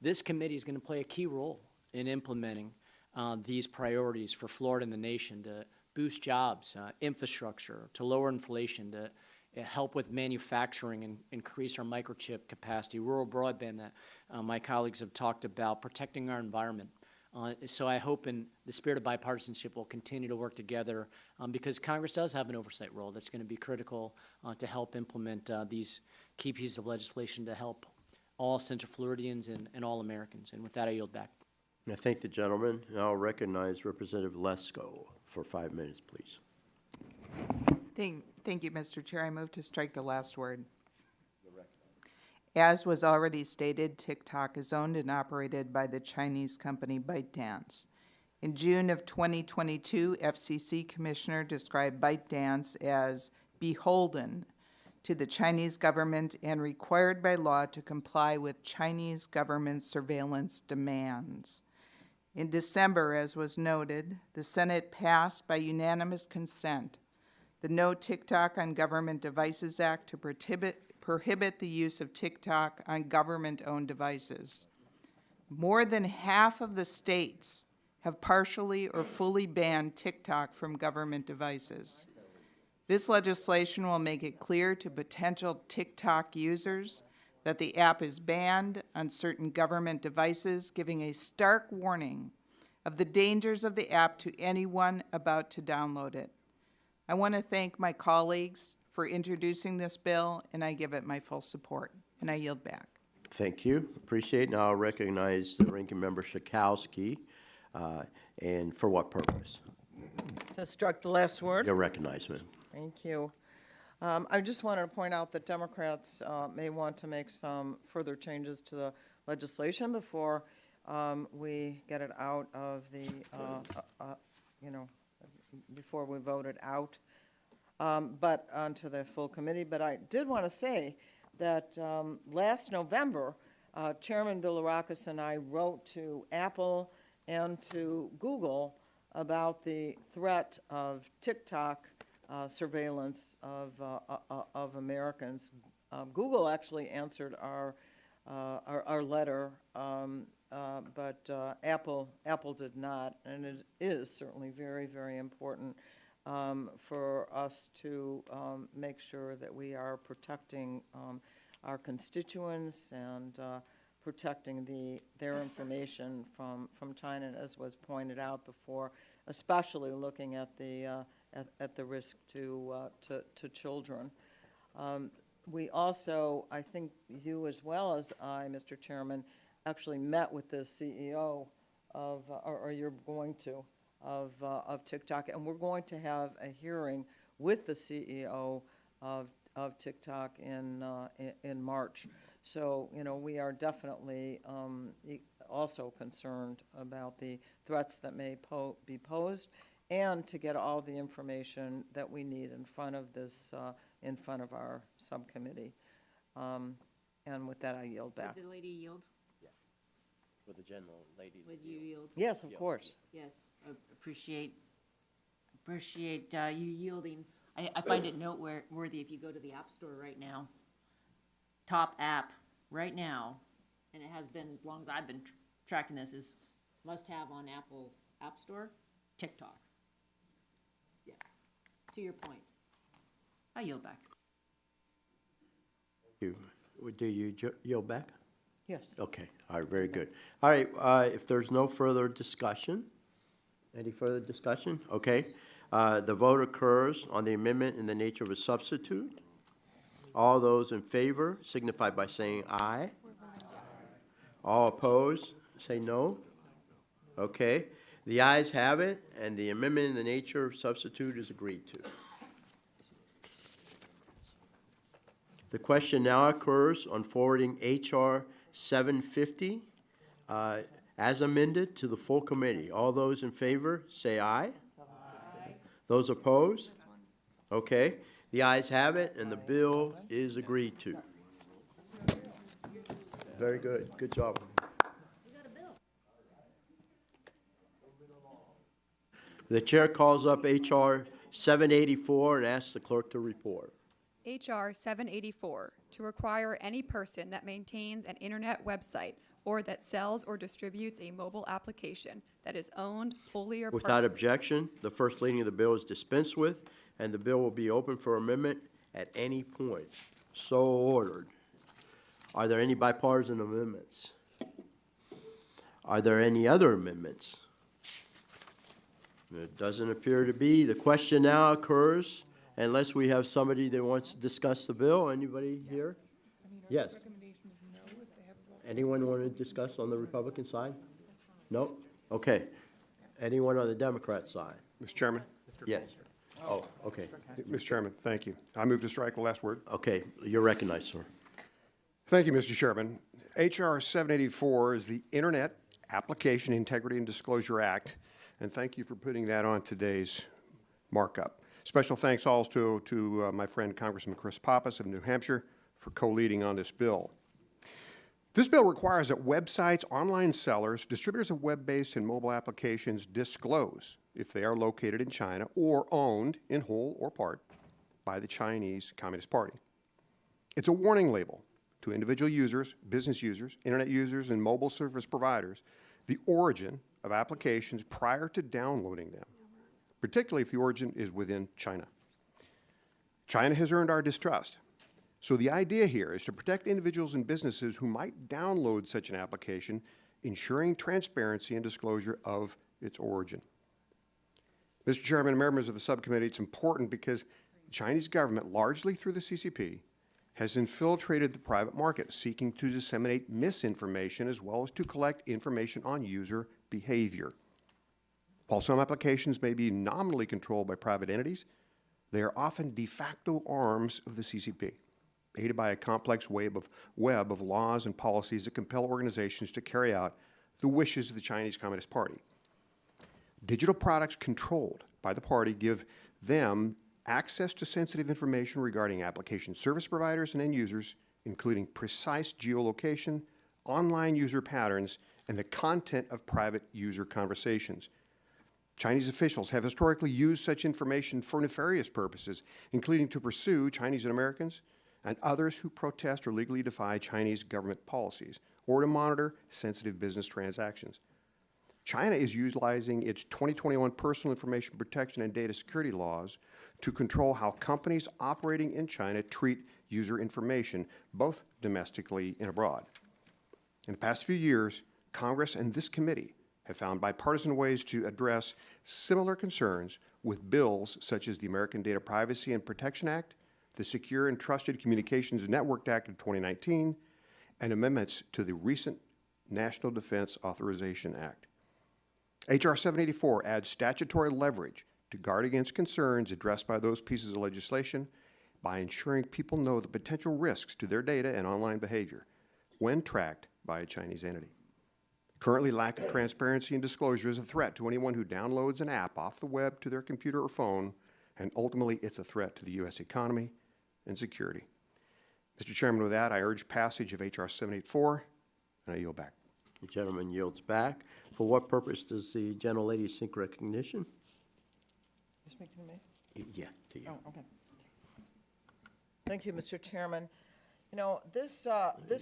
This committee is going to play a key role in implementing these priorities for Florida and the nation to boost jobs, infrastructure, to lower inflation, to help with manufacturing and increase our microchip capacity, rural broadband that my colleagues have talked about, protecting our environment. So I hope in the spirit of bipartisanship, we'll continue to work together because Congress does have an oversight role that's going to be critical to help implement these key pieces of legislation to help all Central Floridians and all Americans. And with that, I yield back. I thank the gentleman. I'll recognize Representative Lesko for 5 minutes, please. Thank you, Mr. Chair. I move to strike the last word. As was already stated, TikTok is owned and operated by the Chinese company ByteDance. In June of 2022, FCC Commissioner described ByteDance as beholden to the Chinese government and required by law to comply with Chinese government surveillance demands. In December, as was noted, the Senate passed by unanimous consent the No TikTok on Government Devices Act to prohibit the use of TikTok on government-owned devices. More than half of the states have partially or fully banned TikTok from government devices. This legislation will make it clear to potential TikTok users that the app is banned on certain government devices, giving a stark warning of the dangers of the app to anyone about to download it. I want to thank my colleagues for introducing this bill, and I give it my full support, and I yield back. Thank you. Appreciate it. Now I'll recognize the ranking member Schakowsky. And for what purpose? To strike the last word? You're recognized, ma'am. Thank you. I just wanted to point out that Democrats may want to make some further changes to the legislation before we get it out of the, before we vote it out, but onto the full committee. But I did want to say that last November, Chairman Bilirakis and I wrote to Apple and to Google about the threat of TikTok surveillance of Americans. Google actually answered our letter, but Apple did not, and it is certainly very, very important for us to make sure that we are protecting our constituents and protecting their information from China, as was pointed out before, especially looking at the risk to children. We also, I think you as well as I, Mr. Chairman, actually met with the CEO of, or you're going to, of TikTok, and we're going to have a hearing with the CEO of TikTok in March. So, we are definitely also concerned about the threats that may be posed, and to get all the information that we need in front of this, in front of our subcommittee. And with that, I yield back. Would the lady yield? With the general lady. Would you yield? Yes, of course. Yes, appreciate you yielding. I find it noteworthy if you go to the App Store right now, top app right now, and it has been as long as I've been tracking this, is must-have on Apple App Store, TikTok. Yeah, to your point. I yield back. Do you yield back? Yes. Okay, all right, very good. All right, if there's no further discussion, any further discussion? Okay. The vote occurs on the amendment in the nature of a substitute. All those in favor signify by saying aye. All opposed, say no. Okay. The ayes have it, and the amendment in the nature of substitute is agreed to. The question now occurs on forwarding H.R. 750 as amended to the full committee. All those in favor say aye. Those opposed? Okay. The ayes have it, and the bill is agreed to. Very good. Good job. The chair calls up H.R. 784 and asks the clerk to report. H.R. 784, to require any person that maintains an internet website or that sells or distributes a mobile application that is owned wholly or Without objection, the first reading of the bill is dispensed with, and the bill will be open for amendment at any point. So ordered. Are there any bipartisan amendments? Are there any other amendments? It doesn't appear to be. The question now occurs, unless we have somebody that wants to discuss the bill. Anybody here? Yes. Anyone want to discuss on the Republican side? No? Okay. Anyone on the Democrat side? Mr. Chairman? Yes. Oh, okay. Mr. Chairman, thank you. I move to strike the last word. Okay, you're recognized, sir. Thank you, Mr. Chairman. H.R. 784 is the Internet Application Integrity and Disclosure Act, and thank you for putting that on today's markup. Special thanks also to my friend Congressman Chris Pappas of New Hampshire for co-leading on this bill. This bill requires that websites, online sellers, distributors of web-based and mobile applications disclose if they are located in China or owned in whole or part by the Chinese Communist Party. It's a warning label to individual users, business users, internet users, and mobile service providers the origin of applications prior to downloading them, particularly if the origin is within China. China has earned our distrust. So the idea here is to protect individuals and businesses who might download such an application, ensuring transparency and disclosure of its origin. Mr. Chairman and members of the subcommittee, it's important because the Chinese government, largely through the CCP, has infiltrated the private market, seeking to disseminate misinformation as well as to collect information on user behavior. While some applications may be nominally controlled by private entities, they are often de facto arms of the CCP, aided by a complex web of laws and policies that compel organizations to carry out the wishes of the Chinese Communist Party. Digital products controlled by the party give them access to sensitive information regarding application service providers and end users, including precise geolocation, online user patterns, and the content of private user conversations. Chinese officials have historically used such information for nefarious purposes, including to pursue Chinese Americans and others who protest or legally defy Chinese government policies, or to monitor sensitive business transactions. China is utilizing its 2021 Personal Information Protection and Data Security laws to control how companies operating in China treat user information, both domestically and abroad. In the past few years, Congress and this committee have found bipartisan ways to address similar concerns with bills such as the American Data Privacy and Protection Act, the Secure and Trusted Communications Network Act of 2019, and amendments to the recent National Defense Authorization Act. H.R. 784 adds statutory leverage to guard against concerns addressed by those pieces of legislation by ensuring people know the potential risks to their data and online behavior when tracked by a Chinese entity. Currently, lack of transparency and disclosure is a threat to anyone who downloads an app off the web to their computer or phone, and ultimately it's a threat to the U.S. economy and security. Mr. Chairman, with that, I urge passage of H.R. 784, and I yield back. The gentleman yields back. For what purpose does the gentlelady seek recognition? You speaking to me? Yeah, to you. Oh, okay. Thank you, Mr. Chairman. You know, this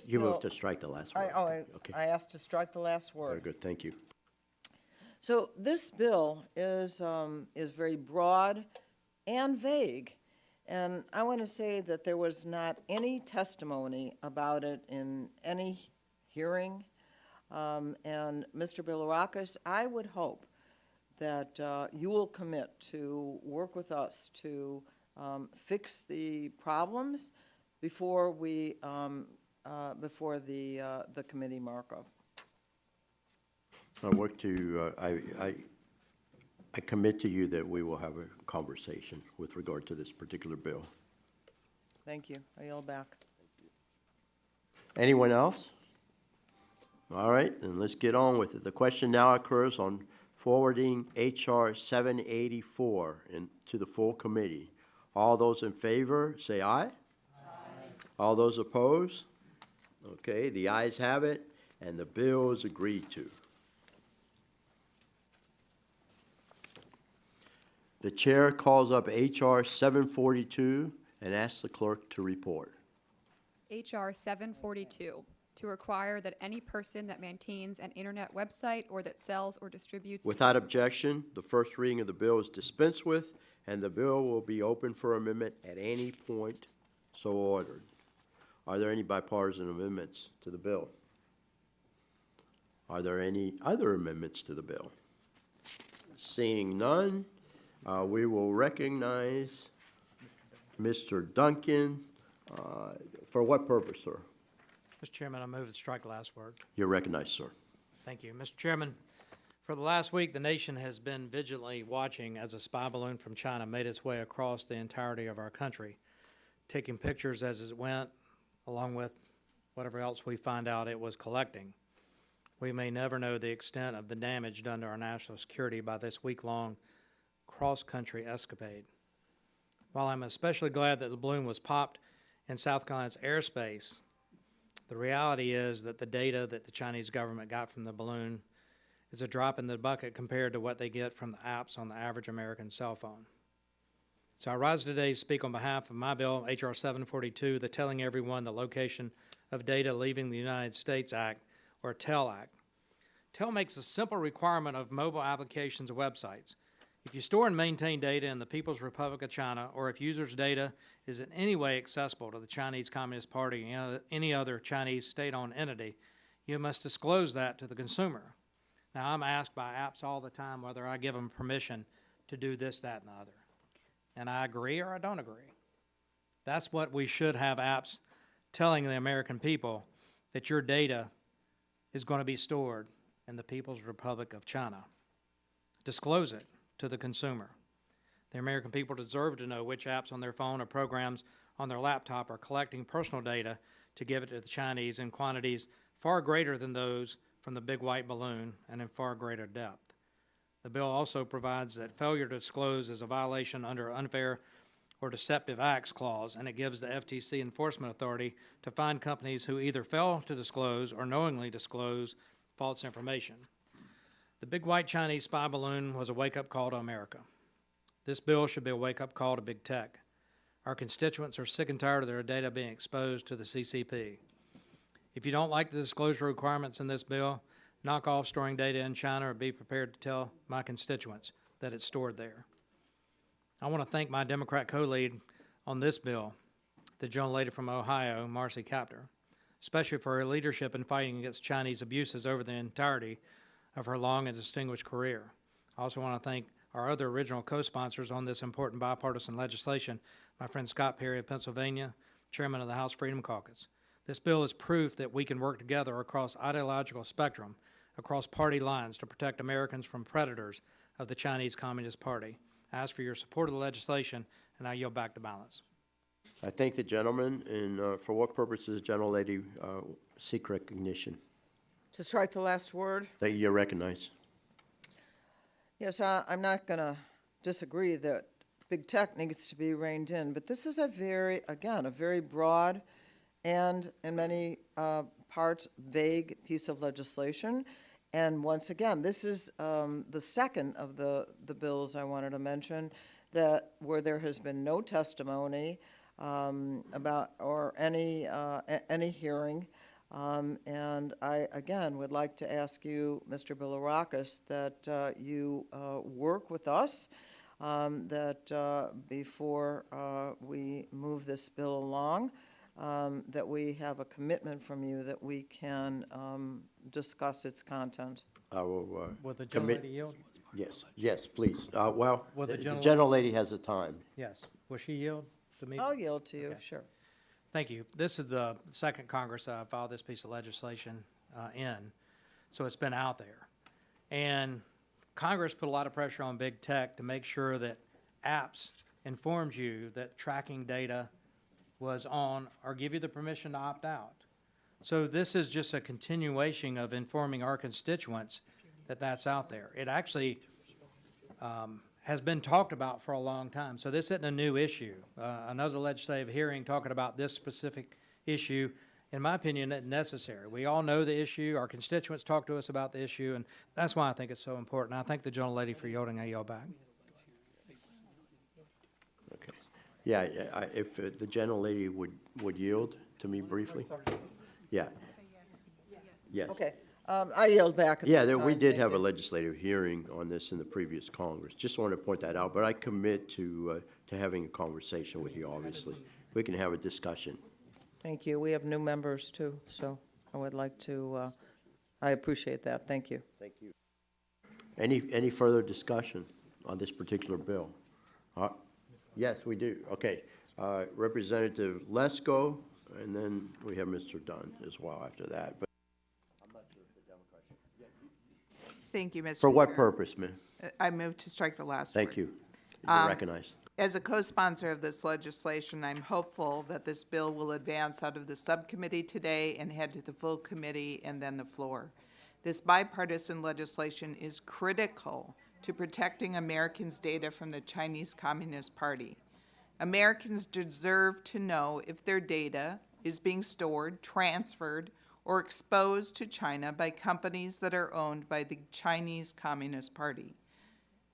You bill. move to strike the last word. Okay. I asked to strike the last word. Very good, thank you. So this bill is very broad and vague. And I want to say that there was not any testimony about it in any hearing. And Mr. Bilirakis, I would hope that you will commit to work with us to fix the problems before we before the committee markup. I work to, I commit to you that we will have a conversation with regard to this particular bill. Thank you. I yield back. Anyone else? All right, then let's get on with it. The question now occurs on forwarding H.R. 784 to the full committee. All those in favor, say aye. Aye. All those opposed? Okay, the ayes have it, and the bill is agreed to. The chair calls up H.R. 742 and asks the clerk to report. H.R. 742, to require that any person that maintains an internet website or that sells or distributes. Without objection, the first reading of the bill is dispensed with, and the bill will be open for amendment at any point so ordered. Are there any bipartisan amendments to the bill? Are there any other amendments to the bill? Seeing none, we will recognize Mr. Duncan. For what purpose, sir? Mr. Chairman, I move to strike the last word. You're recognized, sir. Thank you. Mr. Chairman, for the last week, the nation has been vigilantly watching as a spy balloon from China made its way across the entirety of our country, taking pictures as it went, along with whatever else we find out it was collecting. We may never know the extent of the damage done to our national security by this week-long cross-country escapade. While I'm especially glad that the balloon was popped in South Carolina's airspace, the reality is that the data that the Chinese government got from the balloon is a drop in the bucket compared to what they get from the apps on the average American cell phone. So I rise today to speak on behalf of my bill, H.R. 742, the Telling Everyone the Location of Data Leaving the United States Act, or TEL Act. TEL makes a simple requirement of mobile applications and websites. If you store and maintain data in the People's Republic of China, or if users' data is in any way accessible to the Chinese Communist Party or any other Chinese state-owned entity, you must disclose that to the consumer. Now, I'm asked by apps all the time whether I give them permission to do this, that, and the other. And I agree or I don't agree. That's what we should have apps telling the American people, that your data is going to be stored in the People's Republic of China. Disclose it to the consumer. The American people deserve to know which apps on their phone or programs on their laptop are collecting personal data to give it to the Chinese in quantities far greater than those from the big white balloon and in far greater depth. The bill also provides that failure to disclose is a violation under unfair or deceptive acts clause, and it gives the FTC enforcement authority to fine companies who either fail to disclose or knowingly disclose false information. The big white Chinese spy balloon was a wake-up call to America. This bill should be a wake-up call to big tech. Our constituents are sick and tired of their data being exposed to the CCP. If you don't like the disclosure requirements in this bill, knock off storing data in China or be prepared to tell my constituents that it's stored there. I want to thank my Democrat co-lead on this bill, the gentlelady from Ohio, Marcy Kaptur, especially for her leadership in fighting against Chinese abuses over the entirety of her long and distinguished career. I also want to thank our other original co-sponsors on this important bipartisan legislation, my friend Scott Perry of Pennsylvania, chairman of the House Freedom Caucus. This bill is proof that we can work together across ideological spectrum, across party lines to protect Americans from predators of the Chinese Communist Party. I ask for your support of the legislation, and I yield back the balance. I thank the gentleman, and for what purpose does the gentlelady seek recognition? To strike the last word? That you're recognized. Yes, I'm not going to disagree that big tech needs to be reined in, but this is a very broad and in many parts vague piece of legislation. And once again, this is the second of the bills I wanted to mention where there has been no testimony about or any hearing. And I, again, would like to ask you, Mr. Bilirakis, that you work with us, that before we move this bill along, that we have a commitment from you that we can discuss its content. I will Would the commit. gentlelady yield? Yes, please. Well, Will the the gentlelady- gentlelady has the time. Yes. Will she yield to me? I'll yield to you, Okay. sure. Thank you. This is the second Congress I filed this piece of legislation in, so it's been out there. And Congress put a lot of pressure on big tech to make sure that apps informs you that tracking data was on or give you the permission to opt out. So this is just a continuation of informing our constituents that that's out there. It actually has been talked about for a long time, so this isn't a new issue. Another legislative hearing talking about this specific issue, in my opinion, isn't necessary. We all know the issue. Our constituents talk to us about the issue, and that's why I think it's so important. I thank the gentlelady for yielding. I yield back. Okay. Yeah, if the gentlelady would yield to me briefly? Yeah. Yes. Okay, I yield back at Yeah, this we time. did Thank have a you. legislative hearing on this in the previous Congress. Just wanted to point that out, but I commit to having a conversation with you, obviously. We can have a discussion. Thank you. We have new members, too, so I would like to I appreciate that. Thank you. Thank you. Any further discussion on this particular bill? Yes, we do. Okay. Representative Lesko, and then we have Mr. Dunn as well after that. But I'm not sure if the Democrats. Thank you, Mr. For what Chair. purpose, ma'am? I move to strike the last word. Thank you. You're recognized. As a co-sponsor of this legislation, I'm hopeful that this bill will advance out of the subcommittee today and head to the full committee and then the floor. This bipartisan legislation is critical to protecting Americans' data from the Chinese Communist Party. Americans deserve to know if their data is being stored, transferred, or exposed to China by companies that are owned by the Chinese Communist Party.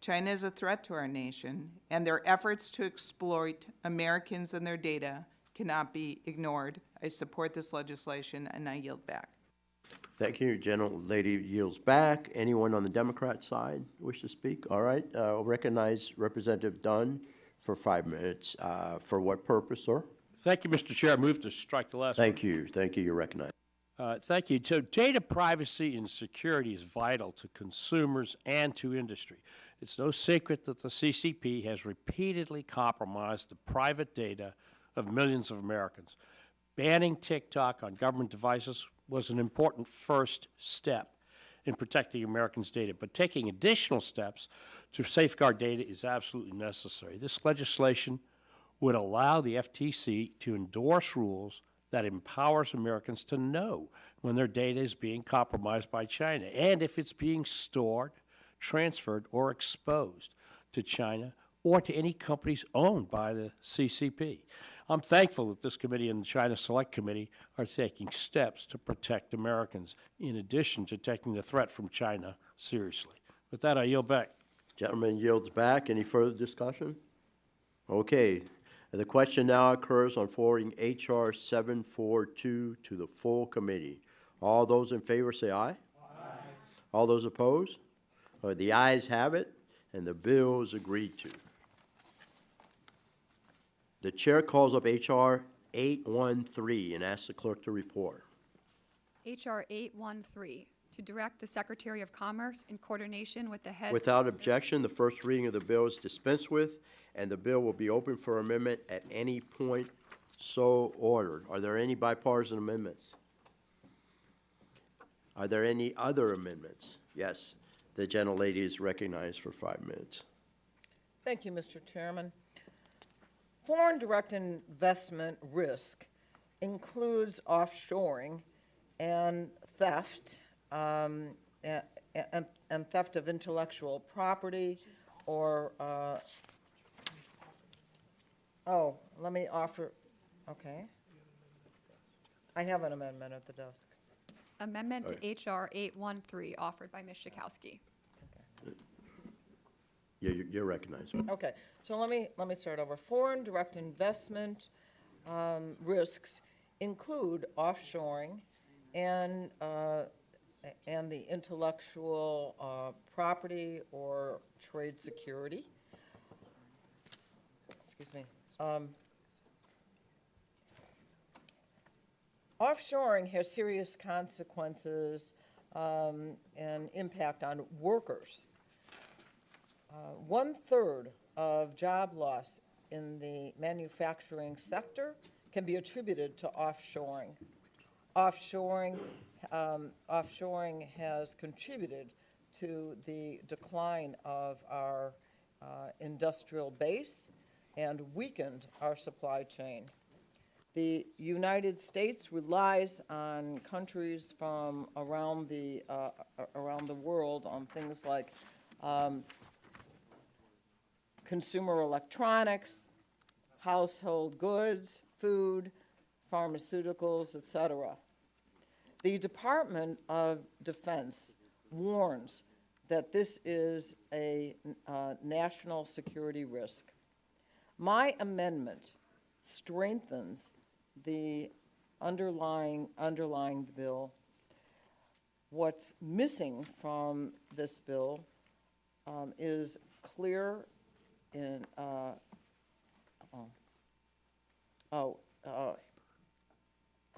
China is a threat to our nation, and their efforts to exploit Americans and their data cannot be ignored. I support this legislation, and I yield back. Thank you. Gentlelady yields back. Anyone on the Democrat side wish to speak? All right. I'll recognize Representative Dunn for 5 minutes. For what purpose, sir? Thank you, Mr. Chair. I move to strike the last one. Thank you. Thank you. You're recognized. Thank you. So data privacy and security is vital to consumers and to industry. It's no secret that the CCP has repeatedly compromised the private data of millions of Americans. Banning TikTok on government devices was an important first step in protecting Americans' data, but taking additional steps to safeguard data is absolutely necessary. This legislation would allow the FTC to endorse rules that empowers Americans to know when their data is being compromised by China and if it's being stored, transferred, or exposed to China or to any companies owned by the CCP. I'm thankful that this committee and the China Select Committee are taking steps to protect Americans, in addition to taking the threat from China seriously. With that, I yield back. Gentleman yields back. Any further discussion? Okay. The question now occurs on forwarding H.R. 742 to the full committee. All those in favor say aye. Aye. All those opposed? The ayes have it, and the bill is agreed to. The chair calls up H.R. 813 and asks the clerk to report. H.R. 813, to direct the Secretary of Commerce in coordination with the heads. Without objection, the first reading of the bill is dispensed with, and the bill will be open for amendment at any point so ordered. Are there any bipartisan amendments? Are there any other amendments? Yes. The gentlelady is recognized for 5 minutes. Thank you, Mr. Chairman. Foreign direct investment risk includes offshoring and theft, and theft of intellectual property, or, let me offer, okay. I have an amendment at the desk. Amendment to H.R. 813, offered by Ms. Schakowsky. Yeah, you're recognized. Okay, so let me start over. Foreign direct investment risks include offshoring and the intellectual property or trade security. Excuse me. Offshoring has serious consequences and impact on workers. 1/3 of job loss in the manufacturing sector can be attributed to offshoring. Offshoring has contributed to the decline of our industrial base and weakened our supply chain. The United States relies on countries from around the world on things like consumer electronics, household goods, food, pharmaceuticals, etc. The Department of Defense warns that this is a national security risk. My amendment strengthens the underlying bill. What's missing from this bill is clear in, I'm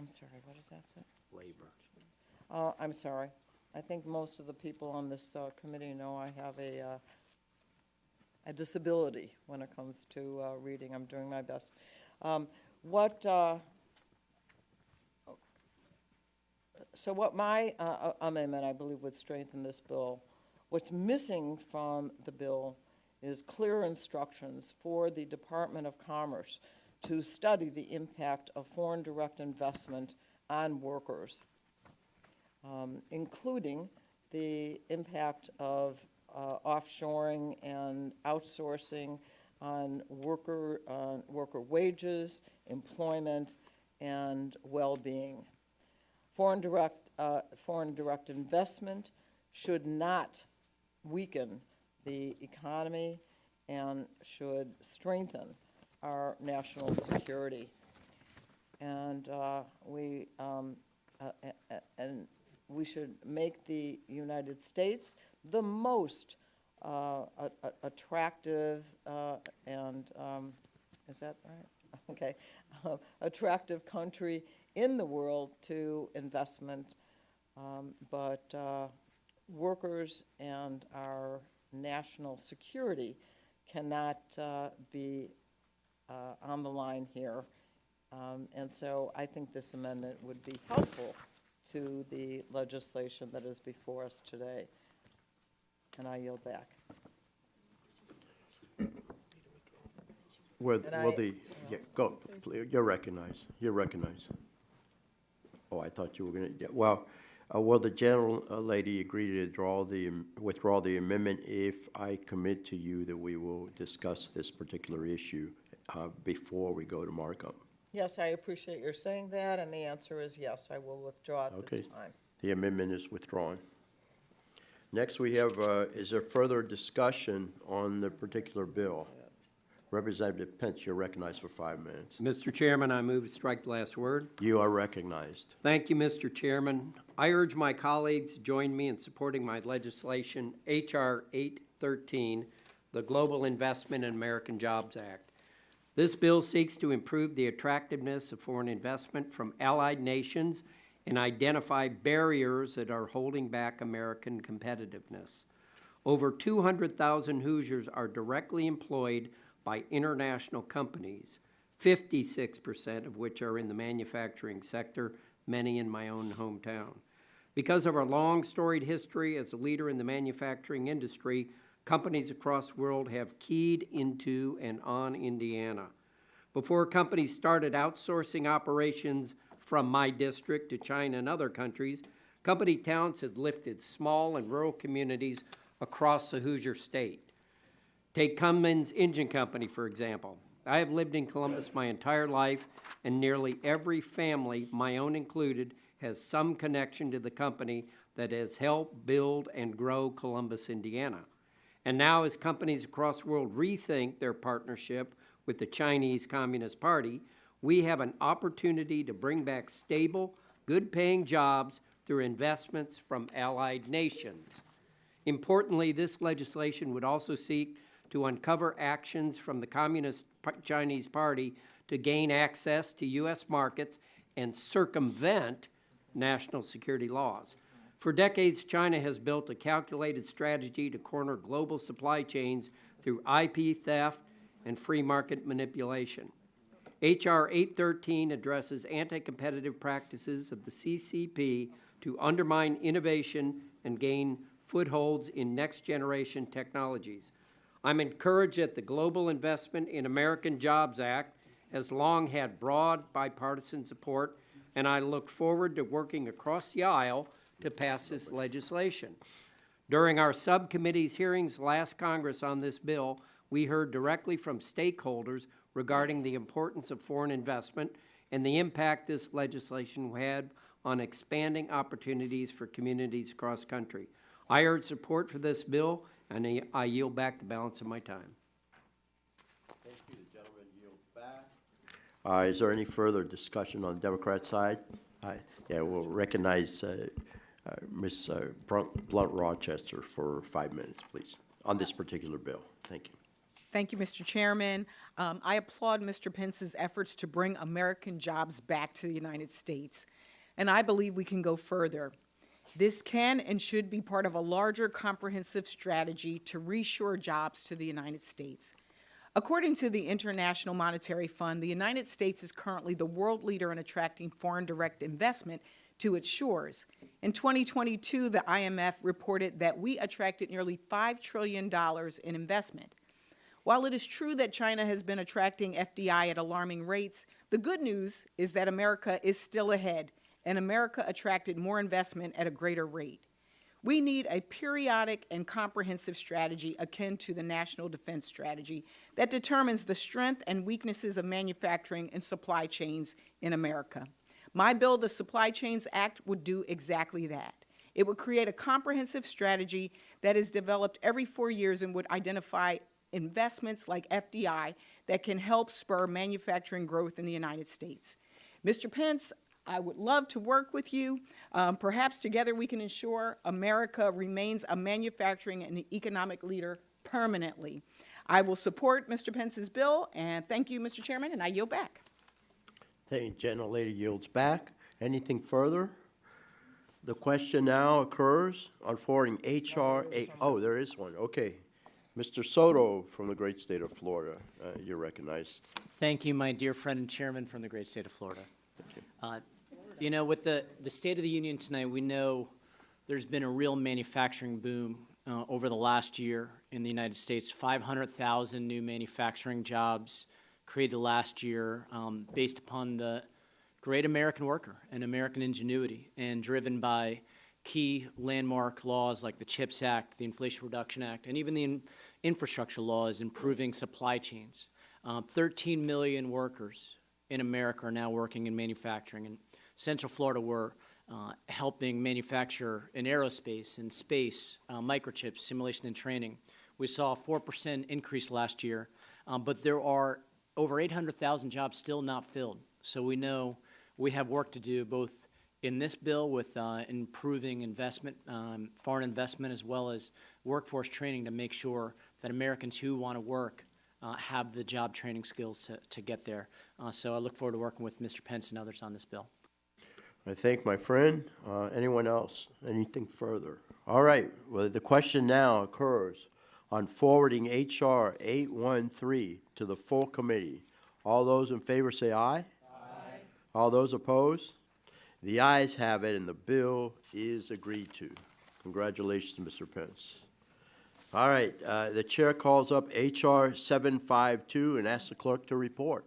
sorry, what does that say? Labor. I'm sorry. I think most of the people on this committee know I have a disability when it comes to reading. I'm doing my best. So what my amendment, I believe, would strengthen this bill, what's missing from the bill is clear instructions for the Department of Commerce to study the impact of foreign direct investment on workers, including the impact of offshoring and outsourcing on worker wages, employment, and well-being. Foreign direct investment should not weaken the economy and should strengthen our national security. And we should make the United States the most attractive and is that right? Okay, attractive country in the world to investment, but workers and our national security cannot be on the line here. And so I think this amendment would be helpful to the legislation that is before us today. And I yield back. Go, you're recognized, you're recognized. Oh, I thought you were going to, well, will the gentle lady agree to withdraw the amendment if I commit to you that we will discuss this particular issue before we go to markup? Yes, I appreciate your saying that, and the answer is yes, I will withdraw at this time. The amendment is withdrawn. Next, we have, is there further discussion on the particular bill? Representative Pence, you're recognized for 5 minutes. Mr. Chairman, I move to strike the last word. You are recognized. Thank you, Mr. Chairman. I urge my colleagues to join me in supporting my legislation, H.R. 813, the Global Investment in American Jobs Act. This bill seeks to improve the attractiveness of foreign investment from allied nations and identify barriers that are holding back American competitiveness. Over 200,000 Hoosiers are directly employed by international companies, 56% of which are in the manufacturing sector, many in my own hometown. Because of our long storied history as a leader in the manufacturing industry, companies across the world have keyed into and on Indiana. Before companies started outsourcing operations from my district to China and other countries, company towns had lifted small and rural communities across the Hoosier state. Take Cummins Engine Company, for example. I have lived in Columbus my entire life, and nearly every family, my own included, has some connection to the company that has helped build and grow Columbus, Indiana. And now, as companies across the world rethink their partnership with the Chinese Communist Party, we have an opportunity to bring back stable, good-paying jobs through investments from allied nations. Importantly, this legislation would also seek to uncover actions from the Communist Chinese Party to gain access to U.S. markets and circumvent national security laws. For decades, China has built a calculated strategy to corner global supply chains through IP theft and free market manipulation. H.R. 813 addresses anti-competitive practices of the CCP to undermine innovation and gain footholds in next-generation technologies. I'm encouraged that the Global Investment in American Jobs Act has long had broad bipartisan support, and I look forward to working across the aisle to pass this legislation. During our subcommittee's hearings last Congress on this bill, we heard directly from stakeholders regarding the importance of foreign investment and the impact this legislation had on expanding opportunities for communities across the country. I urge support for this bill, and I yield back the balance of my time. Thank you. The gentleman yields back. Is there any further discussion on the Democrat side? Yeah, we'll recognize Ms. Blunt-Rochester for 5 minutes, please, on this particular bill. Thank you. Thank you, Mr. Chairman. I applaud Mr. Pence's efforts to bring American jobs back to the United States, and I believe we can go further. This can and should be part of a larger comprehensive strategy to reshore jobs to the United States. According to the International Monetary Fund, the United States is currently the world leader in attracting foreign direct investment to its shores. In 2022, the IMF reported that we attracted nearly $5 trillion in investment. While it is true that China has been attracting FDI at alarming rates, the good news is that America is still ahead, and America attracted more investment at a greater rate. We need a periodic and comprehensive strategy akin to the National Defense Strategy that determines the strength and weaknesses of manufacturing and supply chains in America. My bill, the Supply Chains Act, would do exactly that. It would create a comprehensive strategy that is developed every 4 years and would identify investments like FDI that can help spur manufacturing growth in the United States. Mr. Pence, I would love to work with you. Perhaps together we can ensure America remains a manufacturing and economic leader permanently. I will support Mr. Pence's bill, and thank you, Mr. Chairman, and I yield back. Thank you, gentlelady yields back. Anything further? The question now occurs on forwarding H.R. 8. Oh, there is one. Okay. Mr. Soto from the great state of Florida, you're recognized. Thank you, my dear friend and chairman from the great state of Florida. You know, with the State of the Union tonight, we know there's been a real manufacturing boom over the last year in the United States. 500,000 new manufacturing jobs created last year based upon the great American worker and American ingenuity, and driven by key landmark laws like the CHIPS Act, the Inflation Reduction Act, and even the infrastructure laws improving supply chains. 13 million workers in America are now working in manufacturing. In Central Florida, we're helping manufacture in aerospace and space, microchips, simulation and training. We saw a 4% increase last year, but there are over 800,000 jobs still not filled. So we know we have work to do both in this bill with improving investment, foreign investment, as well as workforce training to make sure that Americans who want to work have the job training skills to get there. So I look forward to working with Mr. Pence and others on this bill. I thank my friend. Anyone else? Anything further? All right. Well, the question now occurs on forwarding H.R. 813 to the full committee. All those in favor say aye. Aye. All those opposed? The ayes have it, and the bill is agreed to. Congratulations, Mr. Pence. All right, the chair calls up H.R. 752 and asks the clerk to report.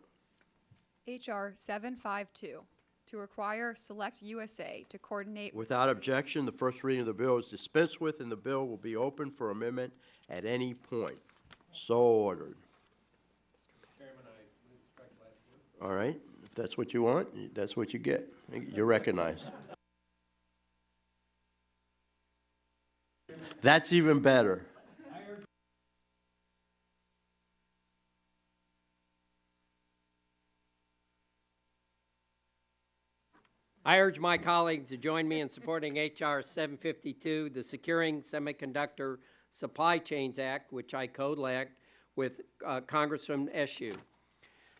H.R. 752, to require Select USA to coordinate. Without objection, the first reading of the bill is dispensed with, and the bill will be open for amendment at any point. So ordered. All right, if that's what you want, that's what you get. You're recognized. That's even better. I urge my colleagues to join me in supporting H.R. 752, the Securing Semiconductor Supply Chains Act, which I co-led with Congressman Eshoo.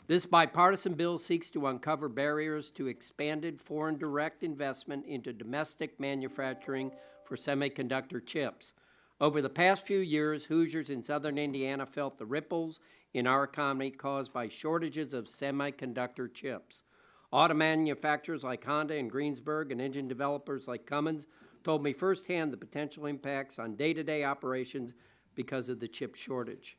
This bipartisan bill seeks to uncover barriers to expanded foreign direct investment into domestic manufacturing for semiconductor chips. Over the past few years, Hoosiers in southern Indiana felt the ripples in our economy caused by shortages of semiconductor chips. Auto manufacturers like Honda and Greensburg and engine developers like Cummins told me firsthand the potential impacts on day-to-day operations because of the chip shortage.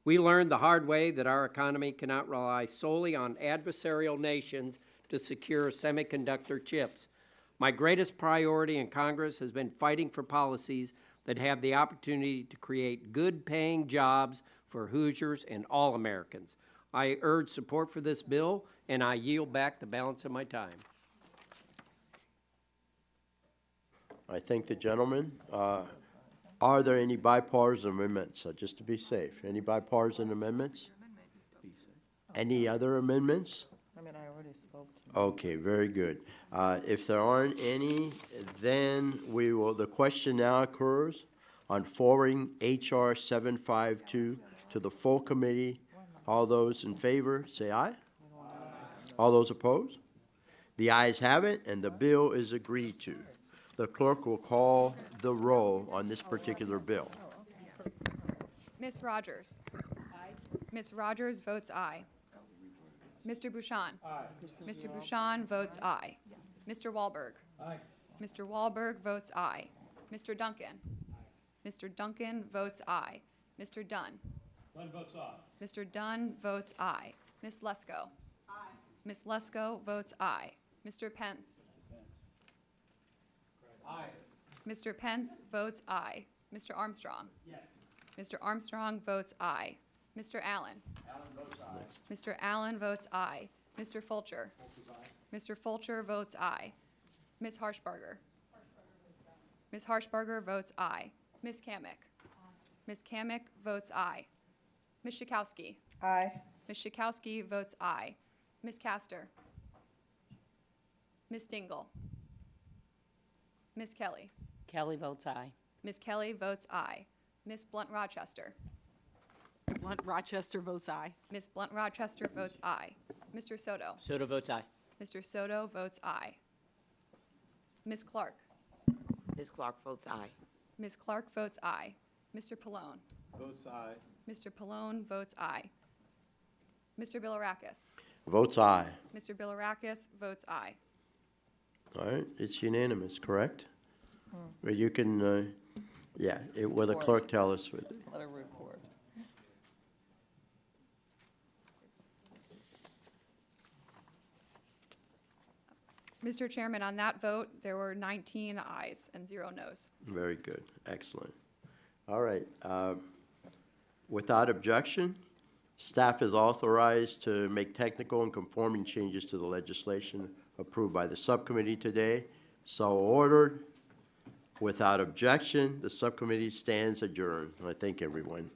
We learned the hard way that our economy cannot rely solely on adversarial nations to secure semiconductor chips. My greatest priority in Congress has been fighting for policies that have the opportunity to create good-paying jobs for Hoosiers and all Americans. I urge support for this bill, and I yield back the balance of my time. I thank the gentleman. Are there any bipartisan amendments, just to be safe? Any bipartisan amendments? Any other amendments? I mean, I already spoke to. Okay, very good. If there aren't any, then the question now occurs on forwarding H.R. 752 to the full committee. All those in favor, say aye. All those opposed? The ayes have it, and the bill is agreed to. The clerk will call the roll on this particular bill. Ms. Rogers. Ms. Rogers votes aye. Mr. Bouchon. Mr. Bouchon votes aye. Mr. Wahlberg. Mr. Wahlberg votes aye. Mr. Duncan. Mr. Duncan votes aye. Mr. Dunn. Mr. Dunn votes aye. Ms. Lesko. Ms. Lesko votes aye. Mr. Pence. Mr. Pence votes aye. Mr. Armstrong. Mr. Armstrong votes aye. Mr. Allen. Mr. Allen votes aye. Mr. Fulcher. Mr. Fulcher votes aye. Ms. Harshbarger. Ms. Harshbarger votes aye. Ms. Kamick. Ms. Kamick votes aye. Ms. Schakowsky. Aye. Ms. Schakowsky votes aye. Ms. Castor. Ms. Dingle. Ms. Kelly. Kelly votes aye. Ms. Kelly votes aye. Ms. Blunt Rochester. Blunt Rochester votes aye. Ms. Blunt Rochester votes aye. Mr. Soto. Soto votes aye. Mr. Soto votes aye. Ms. Clark. Ms. Clark votes aye. Ms. Clark votes aye. Mr. Pallone. Votes aye. Mr. Pallone votes aye. Mr. Bilirakis. Votes aye. Mr. Bilirakis votes aye. All right, it's unanimous, correct? Well, you can, yeah, will the clerk tell us? Let her report. Mr. Chairman, on that vote, there were 19 ayes and 0 noes. Very good, excellent. All right, without objection, staff is authorized to make technical and conforming changes to the legislation approved by the subcommittee today. So ordered. Without objection, the subcommittee stands adjourned. I thank everyone.